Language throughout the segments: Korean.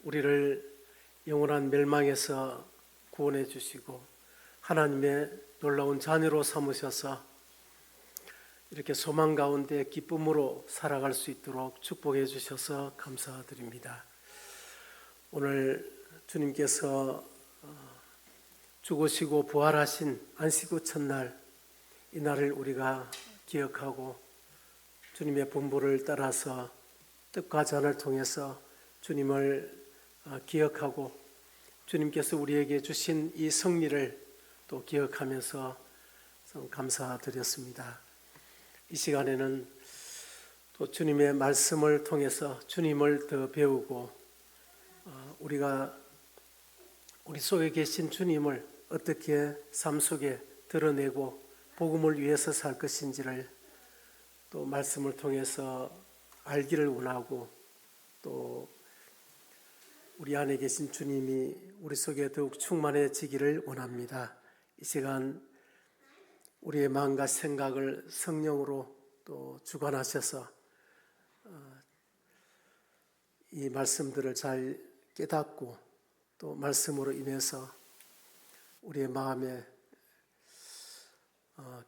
우리를 영원한 멸망에서 구원해 주시고 하나님의 놀라운 자녀로 삼으셔서 이렇게 소망 가운데 기쁨으로 살아갈 수 있도록 축복해 주셔서 감사드립니다. 오늘 주님께서 죽으시고 부활하신 안식 후 첫날, 이 날을 우리가 기억하고 주님의 분부를 따라서 뜻과 잔을 통해서 주님을 기억하고 주님께서 우리에게 주신 이 승리를 또 기억하면서 감사드렸습니다. 이 시간에는 또 주님의 말씀을 통해서 주님을 더 배우고 우리가 우리 속에 계신 주님을 어떻게 삶 속에 드러내고 복음을 위해서 살 것인지를 또 말씀을 통해서 알기를 원하고 또 우리 안에 계신 주님이 우리 속에 더욱 충만해지기를 원합니다. 이 시간 우리의 마음과 생각을 성령으로 또 주관하셔서 이 말씀들을 잘 깨닫고 또 말씀으로 인해서 우리의 마음에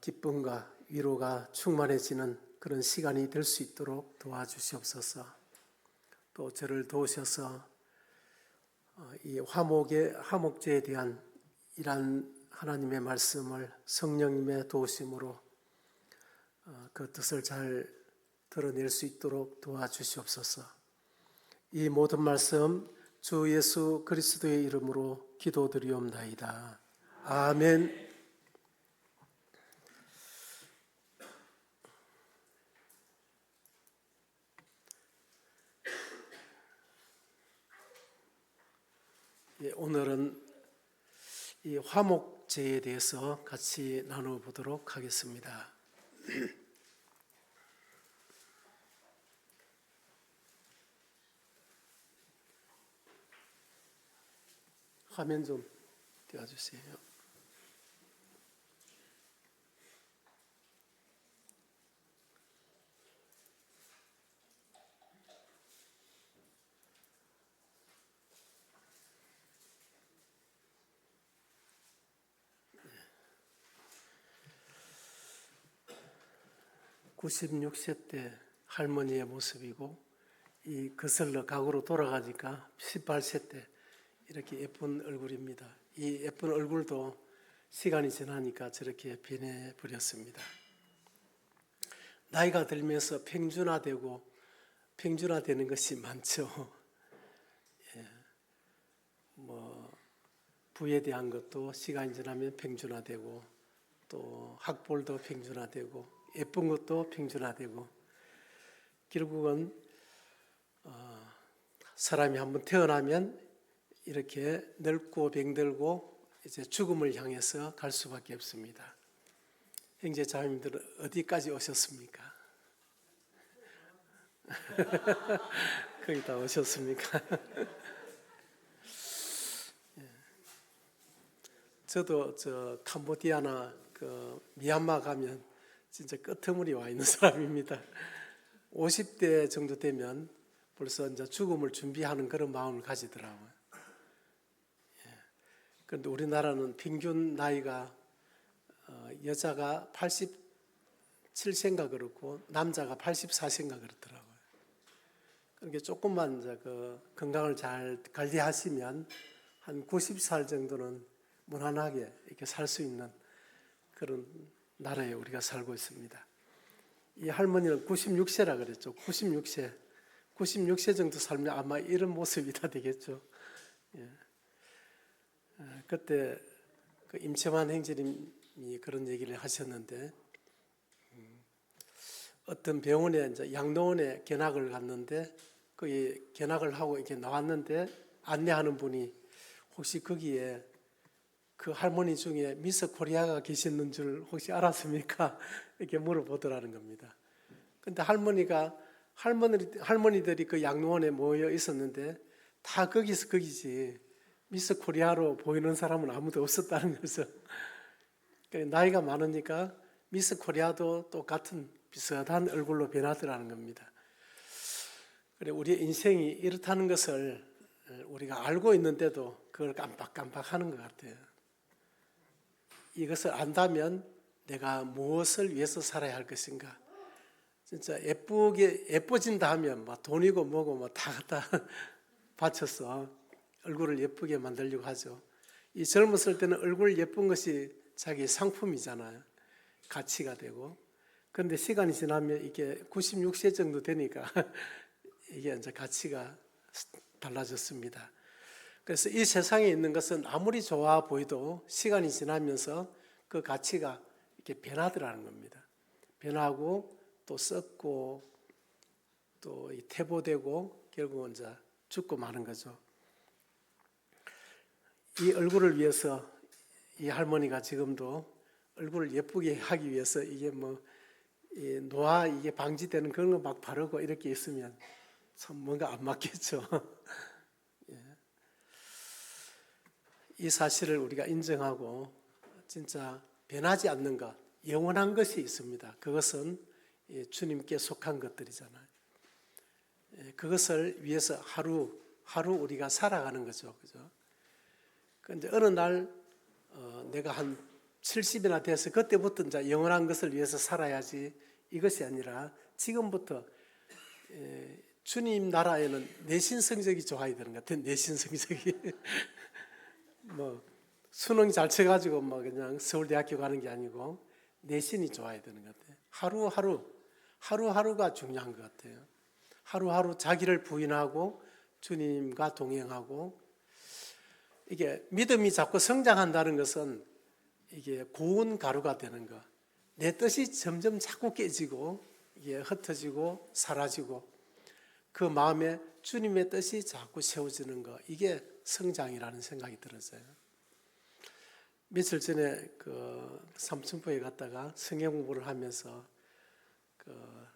기쁨과 위로가 충만해지는 그런 시간이 될 수 있도록 도와주시옵소서. 또 저를 도우셔서 이 화목제에 대한 이러한 하나님의 말씀을 성령님의 도우심으로 그 뜻을 잘 드러낼 수 있도록 도와주시옵소서. 이 모든 말씀 주 예수 그리스도의 이름으로 기도드리옵나이다. 아멘. 오늘은 이 화목제에 대해서 같이 나눠보도록 하겠습니다. 화면 좀 띄워주세요. 네. 96세 때 할머니의 모습이고 이 거슬러 과거로 돌아가니까 18세 때 이렇게 예쁜 얼굴입니다. 이 예쁜 얼굴도 시간이 지나니까 저렇게 변해버렸습니다. 나이가 들면서 평준화되는 것이 많죠. 부에 대한 것도 시간이 지나면 평준화되고 또 학벌도 평준화되고 예쁜 것도 평준화되고 결국은 사람이 한번 태어나면 이렇게 늙고 병들고 이제 죽음을 향해서 갈 수밖에 없습니다. 형제 자매님들은 어디까지 오셨습니까? 거의 다 오셨습니까? 저도 캄보디아나 미얀마 가면 진짜 끄트머리 와 있는 사람입니다. 50대 정도 되면 벌써 이제 죽음을 준비하는 그런 마음을 가지더라고요. 그런데 우리나라는 평균 나이가 여자가 87세인가 그렇고 남자가 84세인가 그렇더라고요. 그러니까 조금만 이제 건강을 잘 관리하시면 한 90살 정도는 무난하게 이렇게 살 수 있는 그런 나라에 우리가 살고 있습니다. 이 할머니는 96세라 그랬죠. 96세 정도 살면 아마 이런 모습이 다 되겠죠. 그때 임채만 형제님이 그런 얘기를 하셨는데 어떤 병원에 이제 양로원에 견학을 갔는데 거기 견학을 하고 이렇게 나왔는데 안내하는 분이 혹시 거기에 그 할머니 중에 미스 코리아가 계시는 줄 혹시 알았습니까? 이렇게 물어보더라는 겁니다. 근데 할머니들이 그 양로원에 모여 있었는데 다 거기지 미스 코리아로 보이는 사람은 아무도 없었다는 거죠. 나이가 많으니까 미스 코리아도 똑같은 비슷한 얼굴로 변하더라는 겁니다. 그래 우리의 인생이 이렇다는 것을 우리가 알고 있는데도 그걸 깜빡깜빡하는 것 같아요. 이것을 안다면 내가 무엇을 위해서 살아야 할 것인가? 진짜 예뻐진다 하면 뭐 돈이고 뭐고 뭐 다 갖다 바쳐서 얼굴을 예쁘게 만들려고 하죠. 이 젊었을 때는 얼굴 예쁜 것이 자기 상품이잖아요. 가치가 되고. 그런데 시간이 지나면 이게 96세 정도 되니까 이게 이제 가치가 달라졌습니다. 그래서 이 세상에 있는 것은 아무리 좋아 보여도 시간이 지나면서 그 가치가 이렇게 변하더라는 겁니다. 변하고 또 썩고 또 퇴보되고 결국은 이제 죽고 마는 거죠. 이 얼굴을 위해서 이 할머니가 지금도 얼굴을 예쁘게 하기 위해서 이게 뭐 노화 이게 방지되는 그런 거 막 바르고 이렇게 있으면 참 뭔가 안 맞겠죠. 예. 이 사실을 우리가 인정하고 진짜 변하지 않는 것, 영원한 것이 있습니다. 그것은 주님께 속한 것들이잖아요. 그것을 위해서 하루 우리가 살아가는 거죠. 그죠? 그런데 어느 날 내가 한 70이나 돼서 그때부터 이제 영원한 것을 위해서 살아야지 이것이 아니라 지금부터 주님 나라에는 내신 성적이 좋아야 되는 것 같아요. 내신 성적이 뭐 수능 잘 쳐가지고 뭐 그냥 서울대학교 가는 게 아니고 내신이 좋아야 되는 것 같아요. 하루하루가 중요한 것 같아요. 하루하루 자기를 부인하고 주님과 동행하고 이게 믿음이 자꾸 성장한다는 것은 이게 고운 가루가 되는 거. 내 뜻이 점점 자꾸 깨지고 이게 흩어지고 사라지고 그 마음에 주님의 뜻이 자꾸 세워지는 거. 이게 성장이라는 생각이 들었어요. 며칠 전에 그 삼천포에 갔다가 성경 공부를 하면서 그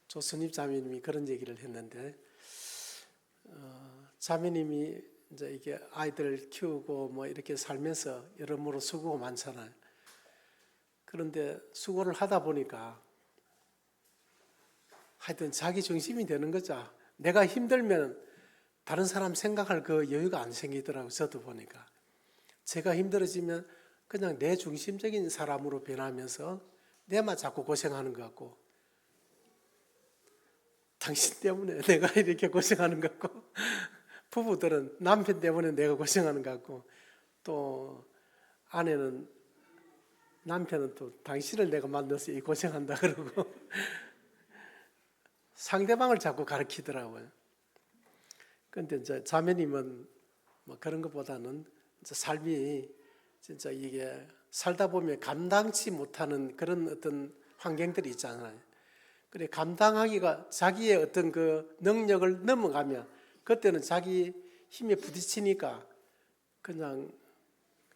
조선입 자매님이 그런 얘기를 했는데 자매님이 이제 이게 아이들 키우고 뭐 이렇게 살면서 여러모로 수고가 많잖아요. 그런데 수고를 하다 보니까 하여튼 자기 중심이 되는 거죠. 내가 힘들면 다른 사람 생각할 그 여유가 안 생기더라고요. 저도 보니까. 제가 힘들어지면 그냥 내 중심적인 사람으로 변하면서 내만 자꾸 고생하는 것 같고 당신 때문에 내가 이렇게 고생하는 것 같고 부부들은 남편 때문에 내가 고생하는 것 같고 또 아내는 남편은 또 당신을 내가 만나서 이 고생한다 그러고 상대방을 자꾸 가르치더라고요. 그런데 이제 자매님은 뭐 그런 것보다는 이제 삶이 진짜 이게 살다 보면 감당치 못하는 그런 어떤 환경들이 있잖아요. 그래 감당하기가 자기의 어떤 그 능력을 넘어가면 그때는 자기 힘에 부딪히니까 그냥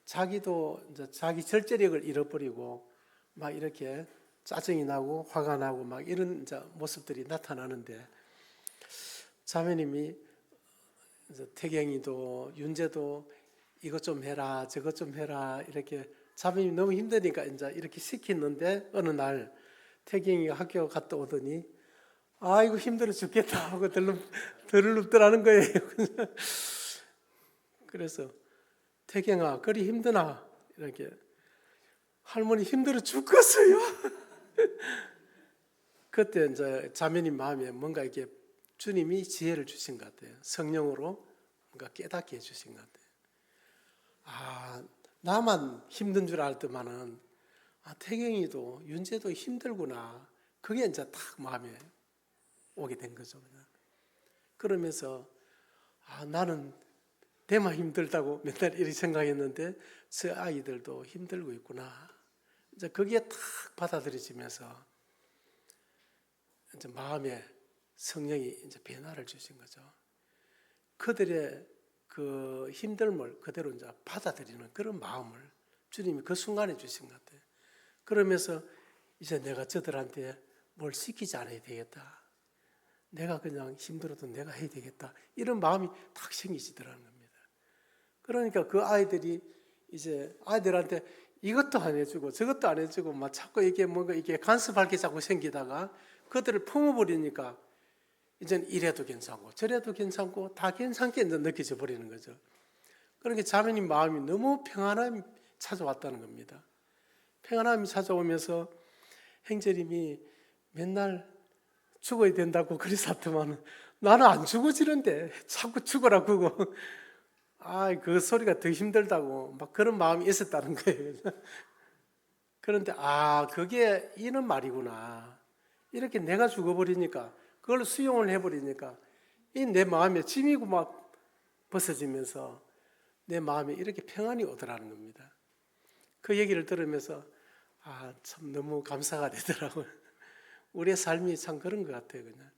자기도 이제 자기 절제력을 잃어버리고 막 이렇게 짜증이 나고 화가 나고 막 이런 이제 모습들이 나타나는데 자매님이 이제 태경이도 윤재도 이것 좀 해라 저것 좀 해라 이렇게 자매님이 너무 힘드니까 이제 이렇게 시켰는데 어느 날 태경이가 학교 갔다 오더니 아이고 힘들어 죽겠다 하고 덜렁덜렁하는 거예요. 그래서 태경아 그리 힘드나 이렇게 할머니 힘들어 죽겠어요. 그때 이제 자매님 마음에 뭔가 이렇게 주님이 지혜를 주신 것 같아요. 성령으로 뭔가 깨닫게 해주신 것 같아요. 아 나만 힘든 줄 알더만은 태경이도 윤재도 힘들구나. 그게 이제 딱 마음에 오게 된 거죠. 그러면서 나는 내만 힘들다고 맨날 이렇게 생각했는데 저 아이들도 힘들고 있구나. 이제 그게 딱 받아들여지면서 이제 마음에 성령이 이제 변화를 주신 거죠. 그들의 그 힘듦을 그대로 이제 받아들이는 그런 마음을 주님이 그 순간에 주신 것 같아요. 그러면서 이제 내가 저들한테 뭘 시키지 않아야 되겠다. 내가 그냥 힘들어도 내가 해야 되겠다. 이런 마음이 딱 생기시더라는 겁니다. 그러니까 그 아이들이 이제 아이들한테 이것도 안 해주고 저것도 안 해주고 막 자꾸 이게 뭔가 이게 간섭할 게 자꾸 생기다가 그들을 품어버리니까 이제는 이래도 괜찮고 저래도 괜찮고 다 괜찮게 이제 느껴져 버리는 거죠. 그러니까 자매님 마음이 너무 평안함이 찾아왔다는 겁니다. 평안함이 찾아오면서 형제님이 맨날 죽어야 된다고 그랬었더만 나는 안 죽어지는데 자꾸 죽어라 그거. 그 소리가 더 힘들다고 막 그런 마음이 있었다는 거예요. 그런데 그게 이는 말이구나. 이렇게 내가 죽어버리니까 그걸 수용을 해버리니까 이 내 마음에 짐이고 막 벗어지면서 내 마음에 이렇게 평안이 오더라는 겁니다. 그 얘기를 들으면서 참 너무 감사가 되더라고요. 우리의 삶이 참 그런 것 같아요. 그냥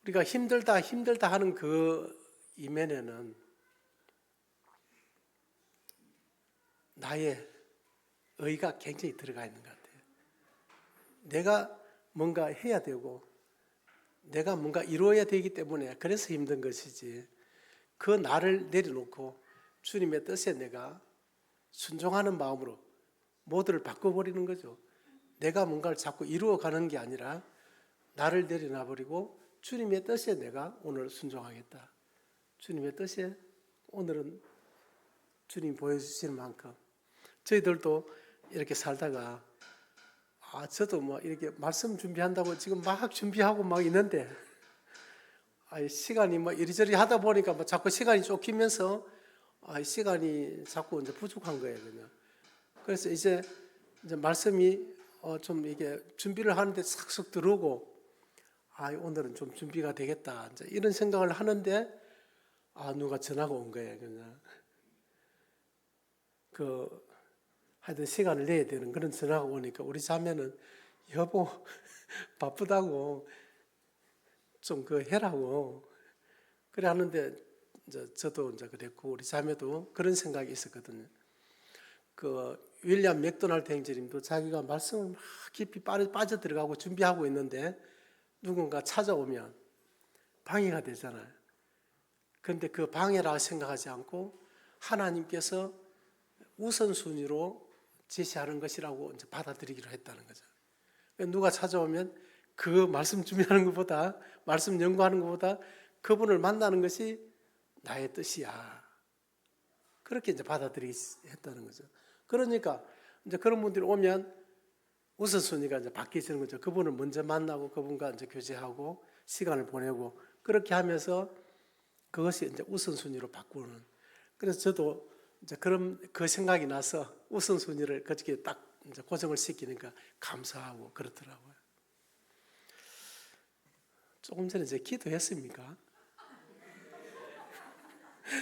우리가 힘들다 하는 그 이면에는 나의 의가 굉장히 들어가 있는 것 같아요. 내가 뭔가 해야 되고 내가 뭔가 이루어야 되기 때문에 그래서 힘든 것이지, 그 나를 내려놓고 주님의 뜻에 내가 순종하는 마음으로 모두를 바꿔버리는 거죠. 내가 뭔가를 자꾸 이루어가는 게 아니라 나를 내려놔버리고 주님의 뜻에 내가 오늘 순종하겠다. 주님의 뜻에 오늘은 주님 보여주시는 만큼 저희들도 이렇게 살다가 저도 뭐 이렇게 말씀 준비한다고 지금 막 준비하고 막 있는데 시간이 뭐 이리저리 하다 보니까 뭐 자꾸 시간이 쫓기면서 시간이 자꾸 이제 부족한 거예요. 그냥. 그래서 이제 말씀이 좀 이게 준비를 하는데 싹싹 들어오고 오늘은 좀 준비가 되겠다 이제 이런 생각을 하는데 누가 전화가 온 거예요. 그냥 하여튼 시간을 내야 되는 그런 전화가 오니까 우리 자매는 여보 바쁘다고 좀 해라고 그래 하는데 저도 이제 그랬고 우리 자매도 그런 생각이 있었거든요. 윌리엄 맥도날드 형제님도 자기가 말씀을 막 깊이 빠져들어가고 준비하고 있는데 누군가 찾아오면 방해가 되잖아요. 그런데 그 방해라 생각하지 않고 하나님께서 우선순위로 제시하는 것이라고 이제 받아들이기로 했다는 거죠. 누가 찾아오면 그 말씀 준비하는 것보다, 말씀 연구하는 것보다 그분을 만나는 것이 나의 뜻이야. 그렇게 이제 받아들이기 했다는 거죠. 그러니까 이제 그런 분들이 오면 우선순위가 이제 바뀌는 거죠. 그분을 먼저 만나고 그분과 이제 교제하고 시간을 보내고 그렇게 하면서 그것이 이제 우선순위로 바꾸는. 그래서 저도 이제 그 생각이 나서 우선순위를 그렇게 딱 이제 고정을 시키니까 감사하고 그렇더라고요. 조금 전에 이제 기도했습니까?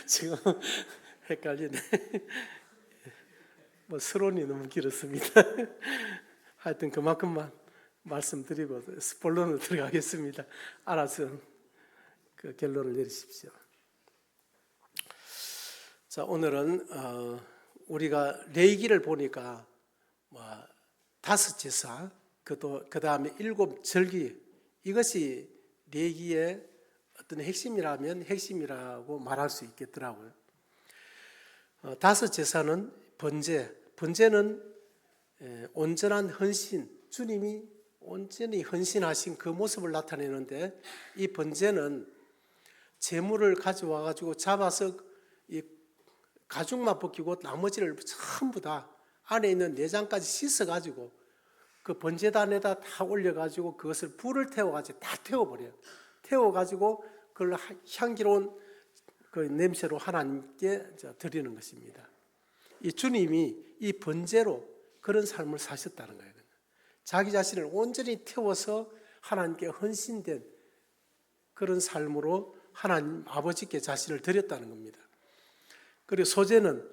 지금 헷갈리네. 뭐 서론이 너무 길었습니다. 하여튼 그만큼만 말씀드리고 본론으로 들어가겠습니다. 알아서 그 결론을 내리십시오. 자, 오늘은 우리가 레위기를 보니까 5제사, 그 다음에 7절기, 이것이 레위기의 어떤 핵심이라면 핵심이라고 말할 수 있겠더라고요. 5제사는 번제는 온전한 헌신, 주님이 온전히 헌신하신 그 모습을 나타내는데, 이 번제는 제물을 가져와 가지고 잡아서 이 가죽만 벗기고 나머지를 전부 다 안에 있는 내장까지 씻어 가지고 그 번제단에다 다 올려 가지고 그것을 불을 태워 가지고 다 태워버려요. 태워 가지고 그걸 향기로운 그 냄새로 하나님께 드리는 것입니다. 이 주님이 이 번제로 그런 삶을 사셨다는 거예요. 자기 자신을 온전히 태워서 하나님께 헌신된 그런 삶으로 하나님 아버지께 자신을 드렸다는 겁니다. 그리고 소제는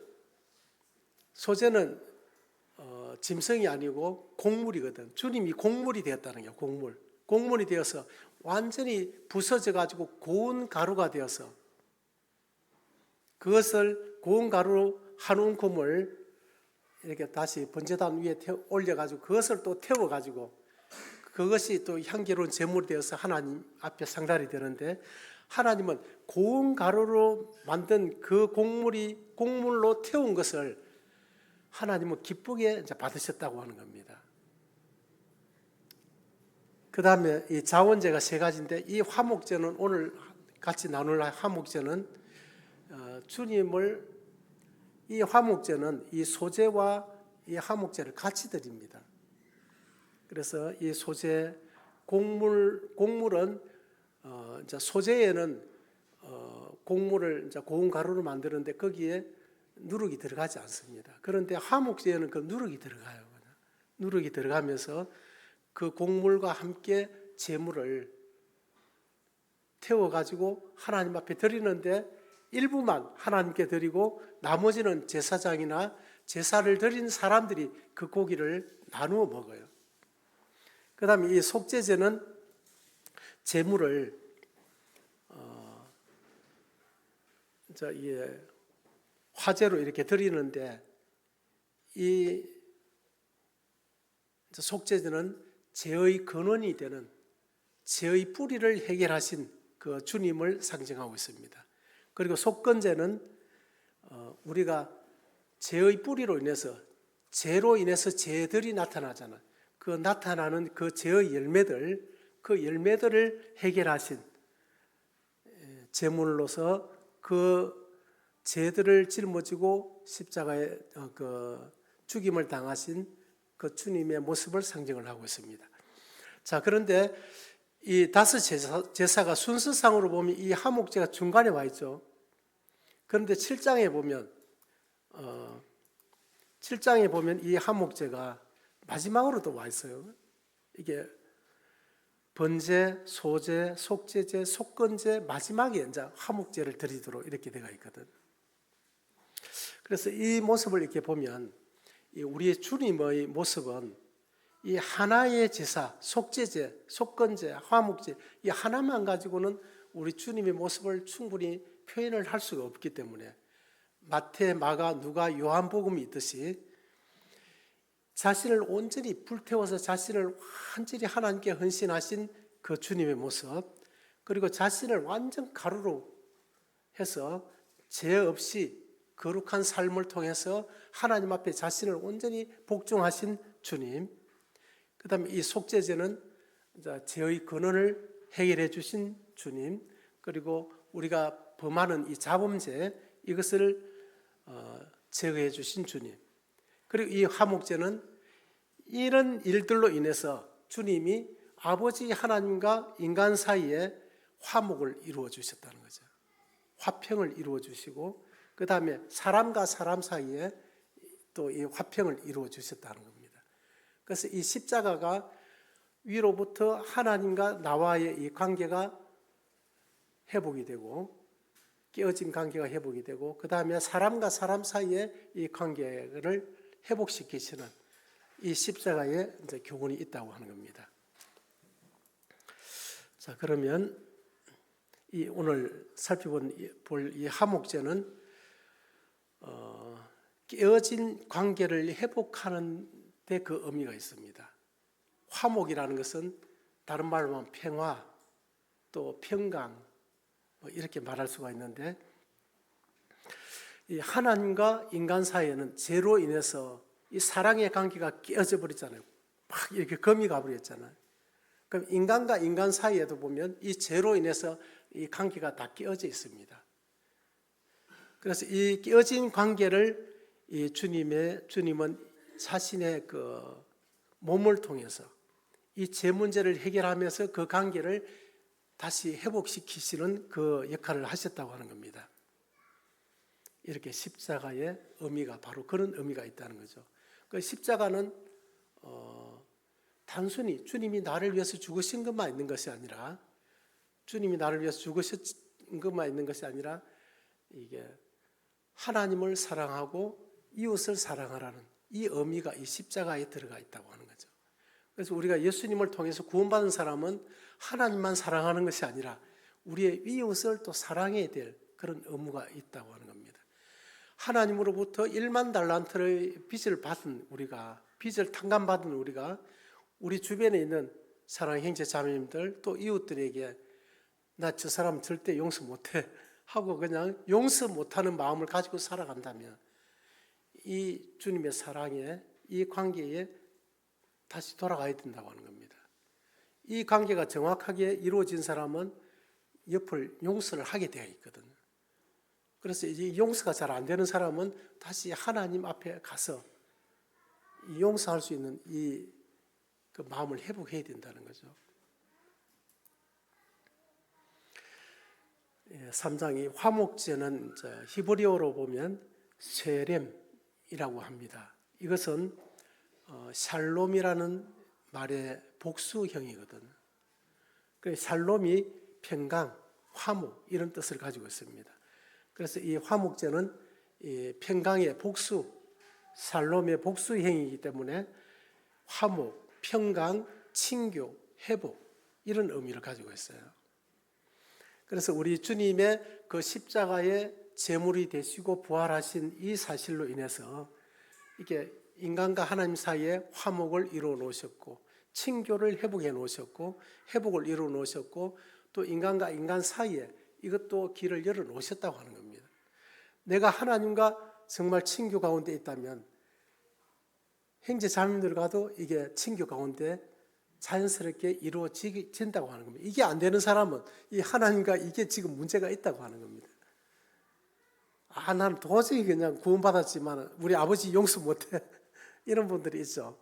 짐승이 아니고 곡물이거든. 주님이 곡물이 되었다는 거예요. 곡물이 되어서 완전히 부서져 가지고 고운 가루가 되어서 그것을 고운 가루로 한 움큼을 이렇게 다시 번제단 위에 올려 가지고 그것을 또 태워 가지고 그것이 또 향기로운 제물이 되어서 하나님 앞에 상달이 되는데, 하나님은 고운 가루로 만든 그 곡물로 태운 것을 하나님은 기쁘게 이제 받으셨다고 하는 겁니다. 그 다음에 이 자원제가 세 가지인데, 이 화목제는 오늘 같이 나눌 화목제는 주님을, 이 화목제는 이 소제와 이 화목제를 같이 드립니다. 그래서 이 소제 곡물은 이제 소제에는 곡물을 이제 고운 가루로 만드는데 거기에 누룩이 들어가지 않습니다. 그런데 화목제에는 그 누룩이 들어가요. 누룩이 들어가면서 그 곡물과 함께 제물을 태워가지고 하나님 앞에 드리는데, 일부만 하나님께 드리고 나머지는 제사장이나 제사를 드린 사람들이 그 고기를 나누어 먹어요. 그 다음에 이 속죄제는 제물을 화제로 이렇게 드리는데, 이 속죄제는 죄의 근원이 되는, 죄의 뿌리를 해결하신 그 주님을 상징하고 있습니다. 그리고 속건제는 우리가 죄의 뿌리로 인해서, 죄로 인해서 죄들이 나타나잖아요. 그 나타나는 그 죄의 열매들, 그 열매들을 해결하신 제물로서 그 죄들을 짊어지고 십자가에 죽임을 당하신 그 주님의 모습을 상징을 하고 있습니다. 자, 그런데 이 다섯 제사가 순서상으로 보면 이 화목제가 중간에 와 있죠. 그런데 7장에 보면 이 화목제가 마지막으로 또 와 있어요. 이게 번제, 소제, 속죄제, 속건제, 마지막에 이제 화목제를 드리도록 이렇게 되어 있거든. 그래서 이 모습을 이렇게 보면 우리의 주님의 모습은 이 하나의 제사, 속죄제, 속건제, 화목제, 이 하나만 가지고는 우리 주님의 모습을 충분히 표현을 할 수가 없기 때문에 마태, 마가, 누가, 요한복음이 있듯이 자신을 온전히 불태워서 자신을 완전히 하나님께 헌신하신 그 주님의 모습, 그리고 자신을 완전 가루로 해서 죄 없이 거룩한 삶을 통해서 하나님 앞에 자신을 온전히 복종하신 주님, 그 다음에 이 속죄제는 죄의 근원을 해결해 주신 주님, 그리고 우리가 범하는 이 자범죄, 이것을 제거해 주신 주님, 그리고 이 화목제는 이런 일들로 인해서 주님이 아버지 하나님과 인간 사이에 화목을 이루어 주셨다는 거죠. 화평을 이루어 주시고, 그 다음에 사람과 사람 사이에 또 이 화평을 이루어 주셨다는 겁니다. 그래서 이 십자가가 위로부터 하나님과 나와의 이 관계가 회복이 되고, 깨어진 관계가 회복이 되고, 그 다음에 사람과 사람 사이에 이 관계를 회복시키시는 이 십자가의 이제 교훈이 있다고 하는 겁니다. 자, 그러면 이 오늘 살펴볼 이 화목제는 깨어진 관계를 회복하는 데 그 의미가 있습니다. 화목이라는 것은 다른 말로 하면 평화, 또 평강, 이렇게 말할 수가 있는데, 이 하나님과 인간 사이에는 죄로 인해서 이 사랑의 관계가 깨어져 버렸잖아요. 막 이렇게 금이 가버렸잖아요. 그럼 인간과 인간 사이에도 보면 이 죄로 인해서 이 관계가 다 깨어져 있습니다. 그래서 이 깨어진 관계를 이 주님은 자신의 그 몸을 통해서 이 죄 문제를 해결하면서 그 관계를 다시 회복시키시는 그 역할을 하셨다고 하는 겁니다. 이렇게 십자가의 의미가 바로 그런 의미가 있다는 거죠. 그 십자가는 단순히 주님이 나를 위해서 죽으신 것만 있는 것이 아니라, 주님이 나를 위해서 죽으신 것만 있는 것이 아니라, 이게 하나님을 사랑하고 이웃을 사랑하라는 이 의미가 이 십자가에 들어가 있다고 하는 거죠. 그래서 우리가 예수님을 통해서 구원받은 사람은 하나님만 사랑하는 것이 아니라 우리의 이웃을 또 사랑해야 될 그런 의무가 있다고 하는 겁니다. 하나님으로부터 1만 달란트의 빚을 받은 우리가, 빚을 탕감받은 우리가 우리 주변에 있는 사랑하는 형제 자매님들, 또 이웃들에게 나 저 사람 절대 용서 못해 하고 그냥 용서 못하는 마음을 가지고 살아간다면 이 주님의 사랑에, 이 관계에 다시 돌아가야 된다고 하는 겁니다. 이 관계가 정확하게 이루어진 사람은 옆을 용서를 하게 되어 있거든요. 그래서 이 용서가 잘 안 되는 사람은 다시 하나님 앞에 가서 이 용서할 수 있는 그 마음을 회복해야 된다는 거죠. 3장이 화목제는 히브리어로 보면 쉐렘이라고 합니다. 이것은 샬롬이라는 말의 복수형이거든요. 샬롬이 평강, 화목 이런 뜻을 가지고 있습니다. 그래서 이 화목제는 이 평강의 복수, 샬롬의 복수형이기 때문에 화목, 평강, 친교, 회복 이런 의미를 가지고 있어요. 그래서 우리 주님의 그 십자가의 제물이 되시고 부활하신 이 사실로 인해서 이게 인간과 하나님 사이에 화목을 이루어 놓으셨고 친교를 회복해 놓으셨고 회복을 이루어 놓으셨고 또 인간과 인간 사이에 이것도 길을 열어 놓으셨다고 하는 겁니다. 내가 하나님과 정말 친교 가운데 있다면 형제 자매들과도 이게 친교 가운데 자연스럽게 이루어진다고 하는 겁니다. 이게 안 되는 사람은 이 하나님과 이게 지금 문제가 있다고 하는 겁니다. 나는 도저히 그냥 구원받았지만 우리 아버지 용서 못해. 이런 분들이 있죠.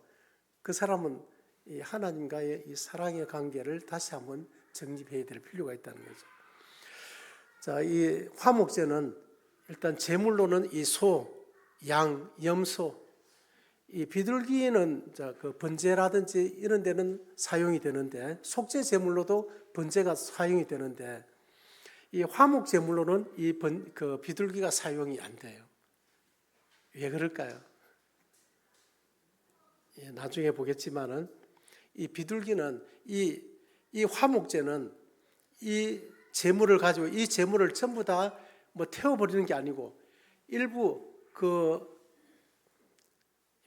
그 사람은 이 하나님과의 이 사랑의 관계를 다시 한번 정립해야 될 필요가 있다는 거죠. 자, 이 화목제는 일단 제물로는 이 소, 양, 염소, 이 비둘기는 그 번제라든지 이런 데는 사용이 되는데 속죄 제물로도 번제가 사용이 되는데 이 화목 제물로는 그 비둘기가 사용이 안 돼요. 왜 그럴까요? 나중에 보겠지만은 이 비둘기는 이 화목제는 이 제물을 가지고 이 제물을 전부 다 뭐 태워버리는 게 아니고 일부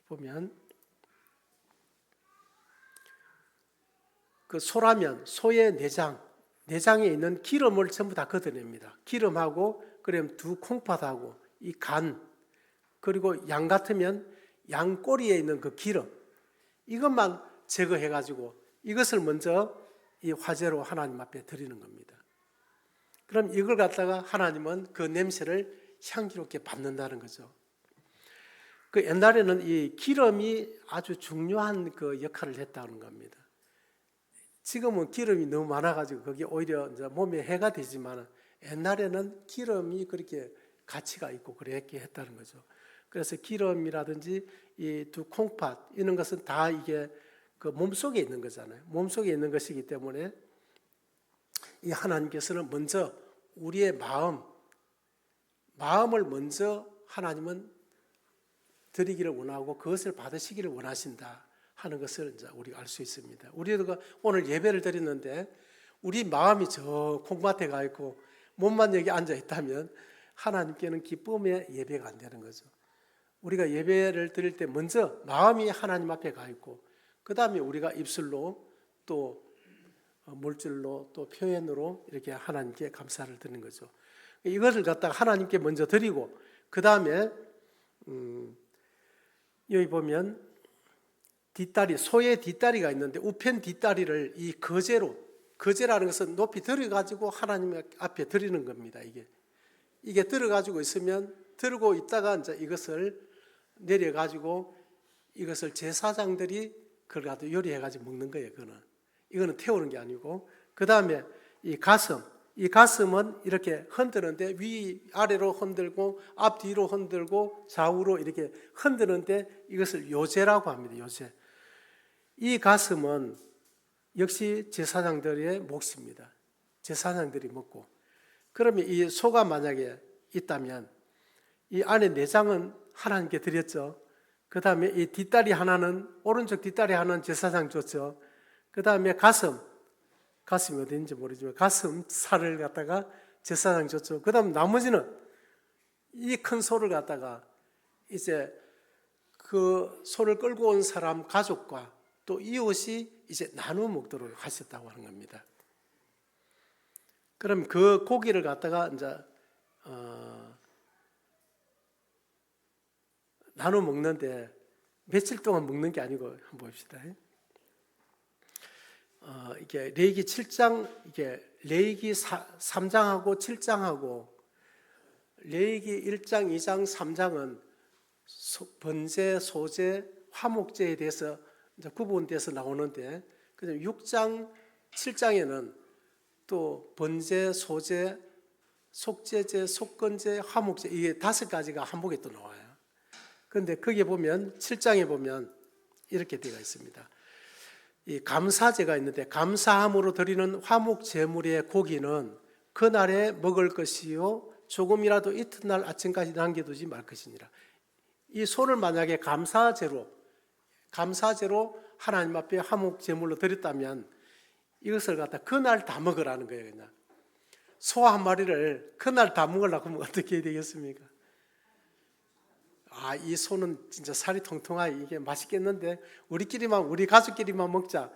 보면 그 소라면 소의 내장에 있는 기름을 전부 다 걷어냅니다. 기름하고 그다음 두 콩팥하고 이 간 그리고 양 같으면 양 꼬리에 있는 그 기름 이것만 제거해 가지고 이것을 먼저 이 화제로 하나님 앞에 드리는 겁니다. 그럼 이걸 갖다가 하나님은 그 냄새를 향기롭게 받는다는 거죠. 그 옛날에는 이 기름이 아주 중요한 그 역할을 했다는 겁니다. 지금은 기름이 너무 많아가지고 그게 오히려 이제 몸에 해가 되지만 옛날에는 기름이 그렇게 가치가 있고 그렇게 했다는 거죠. 그래서 기름이라든지 이 두 콩팥 이런 것은 다 이게 그 몸속에 있는 거잖아요. 몸속에 있는 것이기 때문에 이 하나님께서는 먼저 우리의 마음을 먼저 하나님은 드리기를 원하고 그것을 받으시기를 원하신다 하는 것을 이제 우리가 알 수 있습니다. 우리가 오늘 예배를 드렸는데 우리 마음이 저 콩밭에 가 있고 몸만 여기 앉아 있다면 하나님께는 기쁨의 예배가 안 되는 거죠. 우리가 예배를 드릴 때 먼저 마음이 하나님 앞에 가 있고 그 다음에 우리가 입술로 또 물질로 또 표현으로 이렇게 하나님께 감사를 드리는 거죠. 이것을 갖다가 하나님께 먼저 드리고 그 다음에 여기 보면 뒷다리, 소의 뒷다리가 있는데 우편 뒷다리를 이 거제라는 것은 높이 들어가지고 하나님 앞에 드리는 겁니다. 이게 들어가지고 있으면 들고 있다가 이제 이것을 내려가지고 이것을 제사장들이 그걸 가지고 요리해가지고 먹는 거예요. 이거는 태우는 게 아니고 그 다음에 이 가슴은 이렇게 흔드는데 위아래로 흔들고 앞뒤로 흔들고 좌우로 이렇게 흔드는데 이것을 요제라고 합니다. 요제. 이 가슴은 역시 제사장들의 몫입니다. 제사장들이 먹고 그러면 이 소가 만약에 있다면 이 안에 내장은 하나님께 드렸죠. 그 다음에 이 뒷다리 하나는 오른쪽 뒷다리 하나는 제사장 줬죠. 그 다음에 가슴이 어딘지 모르지만 가슴 살을 갖다가 제사장 줬죠. 그 다음 나머지는 이 큰 소를 갖다가 이제 그 소를 끌고 온 사람 가족과 또 이웃이 이제 나누어 먹도록 하셨다고 하는 겁니다. 그럼 그 고기를 갖다가 이제 나눠 먹는데 며칠 동안 먹는 게 아니고 한번 봅시다. 이게 레위기 7장, 이게 레위기 3장하고 7장하고 레위기 1장, 2장, 3장은 번제, 소제, 화목제에 대해서 이제 구분돼서 나오는데, 그다음 6장, 7장에는 또 번제, 소제, 속죄제, 속건제, 화목제, 이게 5가지가 한복에 또 나와요. 그런데 거기에 보면 7장에 보면 이렇게 되어 있습니다. 이 감사제가 있는데, 감사함으로 드리는 화목 제물의 고기는 그날에 먹을 것이요 조금이라도 이튿날 아침까지 남겨두지 말 것이니라. 이 소를 만약에 감사제로 하나님 앞에 화목 제물로 드렸다면 이것을 갖다 그날 다 먹으라는 거예요. 그냥 소 한 마리를 그날 다 먹으려고 하면 어떻게 해야 되겠습니까? 이 소는 진짜 살이 통통하게 이게 맛있겠는데 우리 가족끼리만 먹자.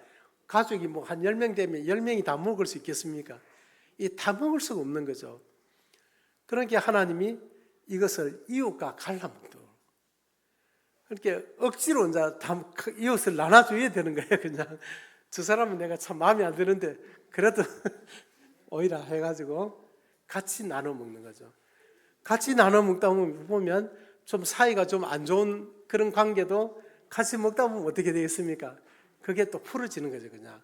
가족이 뭐 한 10명 되면 10명이 다 먹을 수 있겠습니까? 이 다 먹을 수가 없는 거죠. 그러니까 하나님이 이것을 이웃과 갈라먹도록, 그렇게 억지로 이제 이웃을 나눠줘야 되는 거예요. 그냥 저 사람은 내가 참 마음에 안 드는데 그래도 오히려 해가지고 같이 나눠 먹는 거죠. 같이 나눠 먹다 보면 좀 사이가 좀 안 좋은 그런 관계도 같이 먹다 보면 어떻게 되겠습니까? 그게 또 풀어지는 거죠. 그냥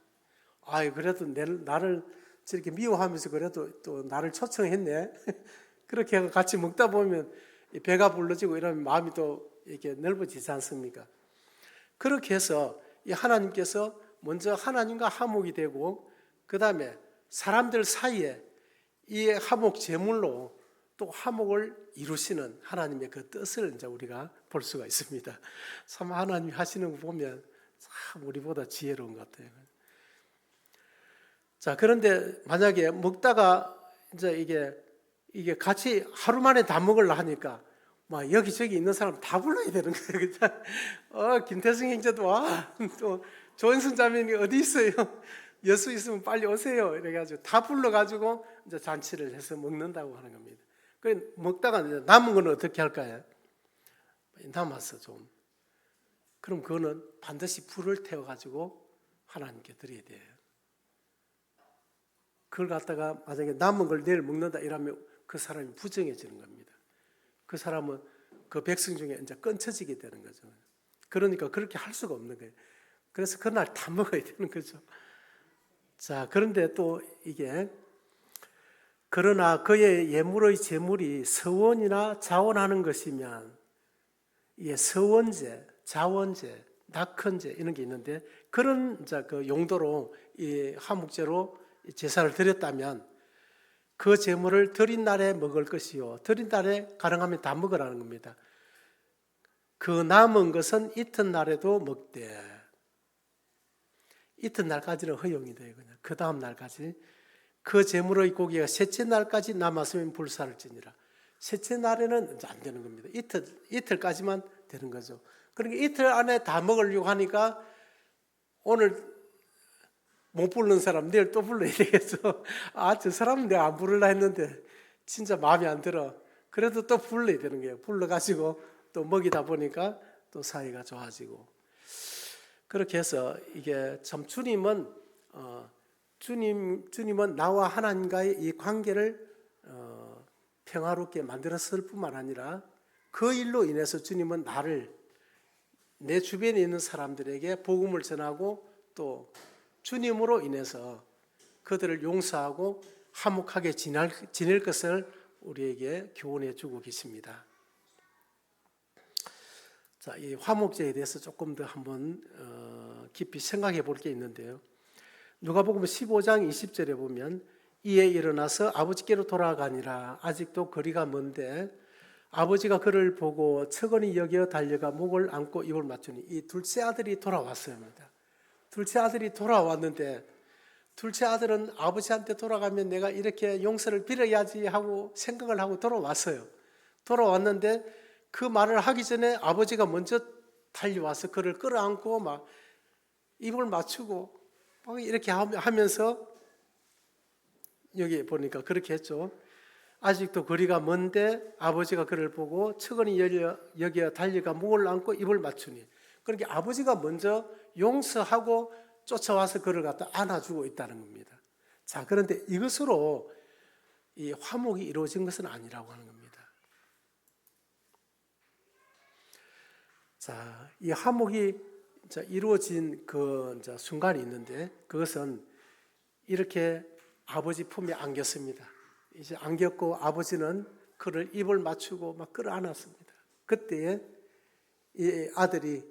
그래도 나를 저렇게 미워하면서 그래도 또 나를 초청했네. 그렇게 해서 같이 먹다 보면 배가 불러지고 이러면 마음이 또 이렇게 넓어지지 않습니까? 그렇게 해서 이 하나님께서 먼저 하나님과 화목이 되고, 그 다음에 사람들 사이에 이 화목 제물로 또 화목을 이루시는 하나님의 그 뜻을 이제 우리가 볼 수가 있습니다. 참 하나님이 하시는 거 보면 참 우리보다 지혜로운 것 같아요. 자, 그런데 만약에 먹다가 이제 이게 같이 하루 만에 다 먹으려 하니까 막 여기저기 있는 사람 다 불러야 되는 거예요. 그냥 김태승 형제도 와, 또 조은순 자매님이 어디 있어요? 여수 있으면 빨리 오세요. 이래가지고 다 불러가지고 이제 잔치를 해서 먹는다고 하는 겁니다. 그 먹다가 남은 건 어떻게 할까요? 남았어 좀. 그럼 그거는 반드시 불을 태워가지고 하나님께 드려야 돼요. 그걸 갖다가 만약에 남은 걸 내일 먹는다 이러면 그 사람이 부정해지는 겁니다. 그 사람은 그 백성 중에 이제 끊쳐지게 되는 거죠. 그러니까 그렇게 할 수가 없는 거예요. 그래서 그날 다 먹어야 되는 거죠. 자, 그런데 또 이게, 그러나 그의 예물의 제물이 서원이나 자원하는 것이면, 이게 서원제, 자원제, 낙헌제 이런 게 있는데, 그런 이제 그 용도로 이 화목제로 제사를 드렸다면 그 제물을 드린 날에 먹을 것이요, 드린 날에 가능하면 다 먹으라는 겁니다. 그 남은 것은 이튿날에도 먹되, 이튿날까지는 허용이 돼요. 그냥 그 다음 날까지. 그 제물의 고기가 셋째 날까지 남았으면 불사를 지니라. 셋째 날에는 이제 안 되는 겁니다. 이틀까지만 되는 거죠. 그러니까 이틀 안에 다 먹으려고 하니까 오늘 못 부르는 사람 내일 또 불러야 되겠어. 저 사람은 내가 안 부르려 했는데 진짜 마음에 안 들어. 그래도 또 불러야 되는 거예요. 불러가지고 또 먹이다 보니까 또 사이가 좋아지고. 그렇게 해서 이게 참 주님은 나와 하나님과의 이 관계를 평화롭게 만들었을 뿐만 아니라 그 일로 인해서 주님은 나를 내 주변에 있는 사람들에게 복음을 전하고 또 주님으로 인해서 그들을 용서하고 화목하게 지낼 것을 우리에게 교훈해 주고 계십니다. 자, 이 화목제에 대해서 조금 더 한번 깊이 생각해 볼 게 있는데요. 누가복음 15장 20절에 보면 이에 일어나서 아버지께로 돌아가니라. 아직도 거리가 먼데 아버지가 그를 보고 척은히 여겨 달려가 목을 안고 입을 맞추니, 이 둘째 아들이 돌아왔어요. 둘째 아들이 돌아왔는데 둘째 아들은 아버지한테 돌아가면 내가 이렇게 용서를 빌어야지 하고 생각을 하고 돌아왔어요. 돌아왔는데 그 말을 하기 전에 아버지가 먼저 달려와서 그를 끌어안고 막 입을 맞추고 막 이렇게 하면서, 여기 보니까 그렇게 했죠. 아직도 거리가 먼데 아버지가 그를 보고 척은히 여겨 달려가 목을 안고 입을 맞추니. 그러니까 아버지가 먼저 용서하고 쫓아와서 그를 갖다 안아주고 있다는 겁니다. 자, 그런데 이것으로 이 화목이 이루어진 것은 아니라고 하는 겁니다. 자, 이 화목이 이루어진 그 순간이 있는데 그것은 이렇게 아버지 품에 안겼습니다. 이제 안겼고 아버지는 그를 입을 맞추고 막 끌어안았습니다. 그때에 이 아들이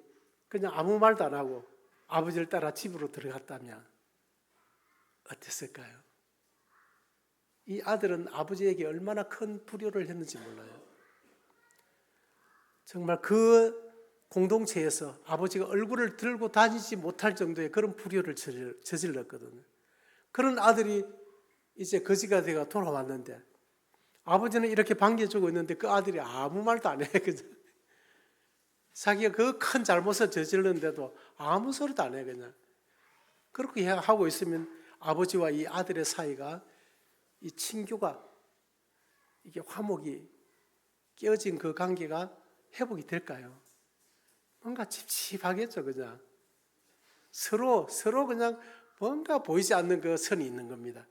그냥 아무 말도 안 하고 아버지를 따라 집으로 들어갔다면 어땠을까요? 이 아들은 아버지에게 얼마나 큰 불효를 했는지 몰라요. 정말 그 공동체에서 아버지가 얼굴을 들고 다니지 못할 정도의 그런 불효를 저질렀거든요. 그런 아들이 이제 거지가 되어 돌아왔는데 아버지는 이렇게 반겨주고 있는데 그 아들이 아무 말도 안 해. 그냥. 자기가 그 큰 잘못을 저질렀는데도 아무 소리도 안 해. 그냥. 그렇게 하고 있으면 아버지와 이 아들의 사이가 이 친교가 이게 화목이 깨어진 그 관계가 회복이 될까요? 뭔가 찝찝하겠죠, 그냥. 서로 그냥 뭔가 보이지 않는 그 선이 있는 겁니다.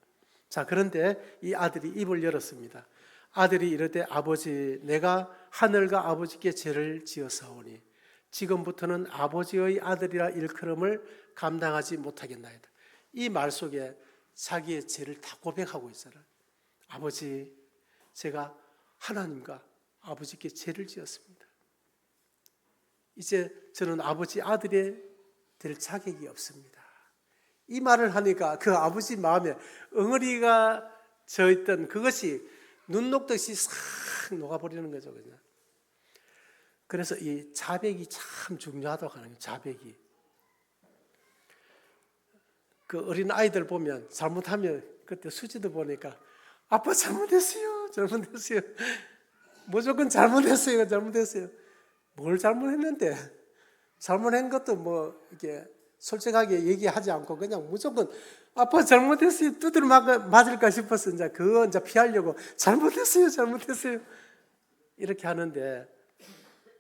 자, 그런데 이 아들이 입을 열었습니다. 아들이 이르되 아버지, 내가 하늘과 아버지께 죄를 지었사오니 지금부터는 아버지의 아들이라 일컬음을 감당하지 못하겠나이다. 이 말 속에 자기의 죄를 다 고백하고 있어요. 아버지, 제가 하나님과 아버지께 죄를 지었습니다. 이제 저는 아버지 아들이 될 자격이 없습니다. 이 말을 하니까 그 아버지 마음에 엉어리가 져 있던 그것이 눈 녹듯이 싹 녹아버리는 거죠. 그냥. 그래서 이 자백이 참 중요하다고 하는 거예요. 자백이. 그 어린 아이들 보면 잘못하면 그때 수지도 보니까 아빠 잘못했어요. 잘못했어요. 무조건 잘못했어요. 잘못했어요. 뭘 잘못했는데 잘못한 것도 뭐 이렇게 솔직하게 얘기하지 않고 그냥 무조건 아빠 잘못했어요. 두드려 맞을까 싶어서 이제 그거 이제 피하려고 잘못했어요. 잘못했어요. 이렇게 하는데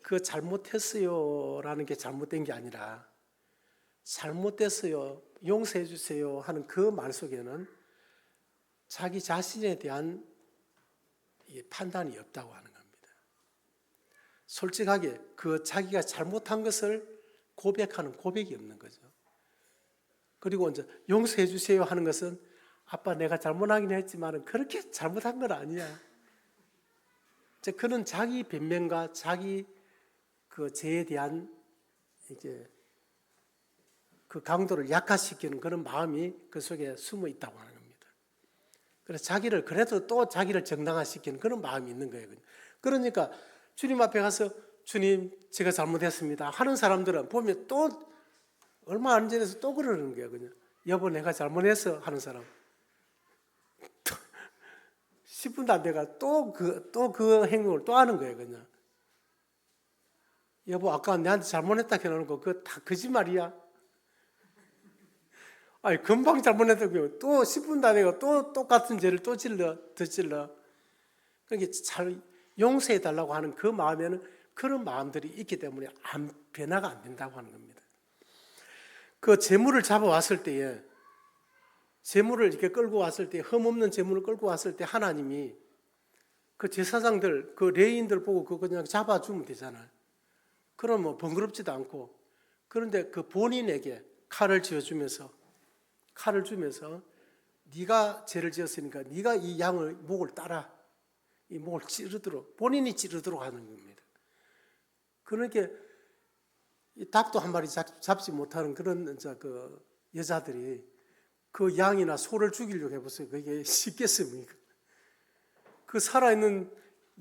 그 잘못했어요라는 게 잘못된 게 아니라 잘못됐어요. 용서해 주세요 하는 그 말 속에는 자기 자신에 대한 판단이 없다고 하는 겁니다. 솔직하게 그 자기가 잘못한 것을 고백하는 고백이 없는 거죠. 그리고 이제 용서해 주세요 하는 것은 아빠 내가 잘못하긴 했지만 그렇게 잘못한 건 아니야. 이제 그는 자기 변명과 자기 그 죄에 대한 이제 그 강도를 약화시키는 그런 마음이 그 속에 숨어 있다고 하는 겁니다. 그래서 자기를 그래도 또 자기를 정당화시키는 그런 마음이 있는 거예요. 그러니까 주님 앞에 가서 주님 제가 잘못했습니다 하는 사람들은 보면 또 얼마 안 전에서 또 그러는 거예요. 그냥 여보 내가 잘못했어 하는 사람 10분도 안 돼가 또 그 행동을 또 하는 거예요. 그냥 여보 아까 내한테 잘못했다 해놓은 거 그거 다 거짓말이야. 아니 금방 잘못했다고 또 10분도 안 돼가 또 똑같은 죄를 또 더 찔러. 그러니까 잘 용서해 달라고 하는 그 마음에는 그런 마음들이 있기 때문에 변화가 안 된다고 하는 겁니다. 그 재물을 잡아왔을 때에 재물을 이렇게 끌고 왔을 때 흠없는 재물을 끌고 왔을 때 하나님이 그 제사장들 그 레위인들 보고 그거 그냥 잡아주면 되잖아요. 그럼 뭐 번거롭지도 않고 그런데 그 본인에게 칼을 주면서 네가 죄를 지었으니까 네가 이 양을 목을 따라 이 목을 찌르도록 본인이 찌르도록 하는 겁니다. 그러니까 이 닭도 한 마리 잡지 못하는 그런 그 여자들이 그 양이나 소를 죽이려고 해보세요. 그게 쉽겠습니까? 그 살아있는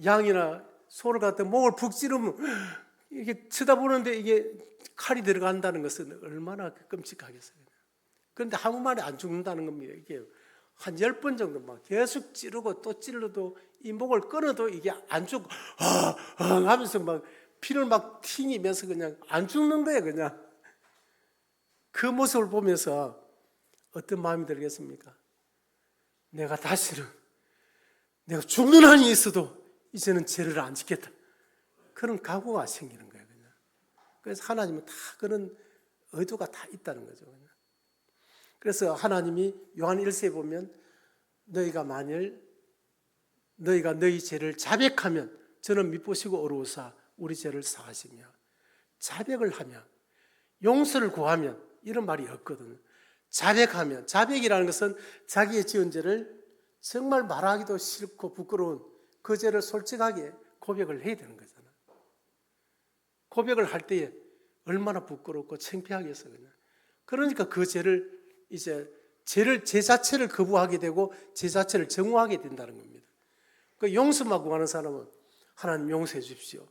양이나 소를 갖다 목을 푹 찌르면 이게 쳐다보는데 이게 칼이 들어간다는 것은 얼마나 끔찍하겠어요. 그런데 아무 말이 안 죽는다는 겁니다. 이게 한 10번 정도 막 계속 찌르고 또 찔러도 이 목을 끊어도 이게 안 죽고 하면서 막 피를 막 튕기면서 그냥 안 죽는 거예요. 그냥 그 모습을 보면서 어떤 마음이 들겠습니까? 내가 다시는 내가 죽는 한이 있어도 이제는 죄를 안 짓겠다. 그런 각오가 생기는 거예요. 그냥. 그래서 하나님은 다 그런 의도가 다 있다는 거죠. 그냥. 그래서 하나님이 요한 1세에 보면 너희가 만일 너희가 너희 죄를 자백하면 저는 미쁘시고 어루우사 우리 죄를 사하시며, 자백을 하면, 용서를 구하면, 이런 말이 없거든요. 자백하면, 자백이라는 것은 자기의 지은 죄를 정말 말하기도 싫고 부끄러운 그 죄를 솔직하게 고백을 해야 되는 거잖아요. 고백을 할 때에 얼마나 부끄럽고 창피하겠어요. 그러니까 그 죄를 이제 죄 자체를 거부하게 되고 죄 자체를 정오하게 된다는 겁니다. 그 용서만 구하는 사람은 하나님 용서해 주십시오.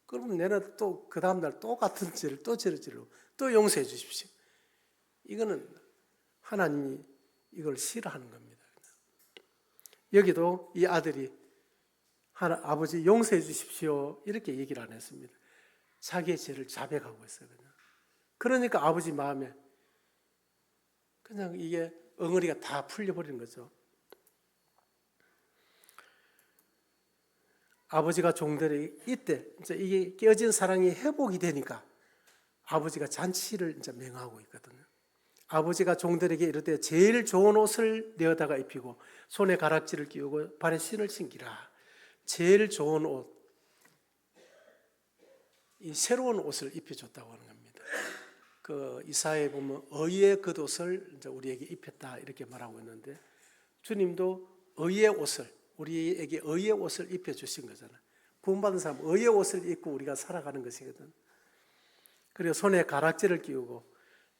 그러면 내가 또 그 다음날 똑같은 죄를 또 저지르고 또 용서해 주십시오. 이거는 하나님이 이걸 싫어하는 겁니다. 여기도 이 아들이 아버지 용서해 주십시오 이렇게 얘기를 안 했습니다. 자기의 죄를 자백하고 있어요. 그러니까 아버지 마음에 그냥 이게 엉어리가 다 풀려버리는 거죠. 아버지가 종들에게 이때 이제 이게 깨어진 사랑이 회복이 되니까 아버지가 잔치를 이제 명하고 있거든요. 아버지가 종들에게 이르되 제일 좋은 옷을 내어다가 입히고 손에 가락지를 끼우고 발에 신을 신기라. 제일 좋은 옷, 이 새로운 옷을 입혀줬다고 하는 겁니다. 그 이사야에 보면 의의 겉옷을 이제 우리에게 입혔다 이렇게 말하고 있는데, 주님도 의의 옷을 우리에게 의의 옷을 입혀주신 거잖아요. 구원받은 사람은 의의 옷을 입고 우리가 살아가는 것이거든. 그리고 손에 가락지를 끼우고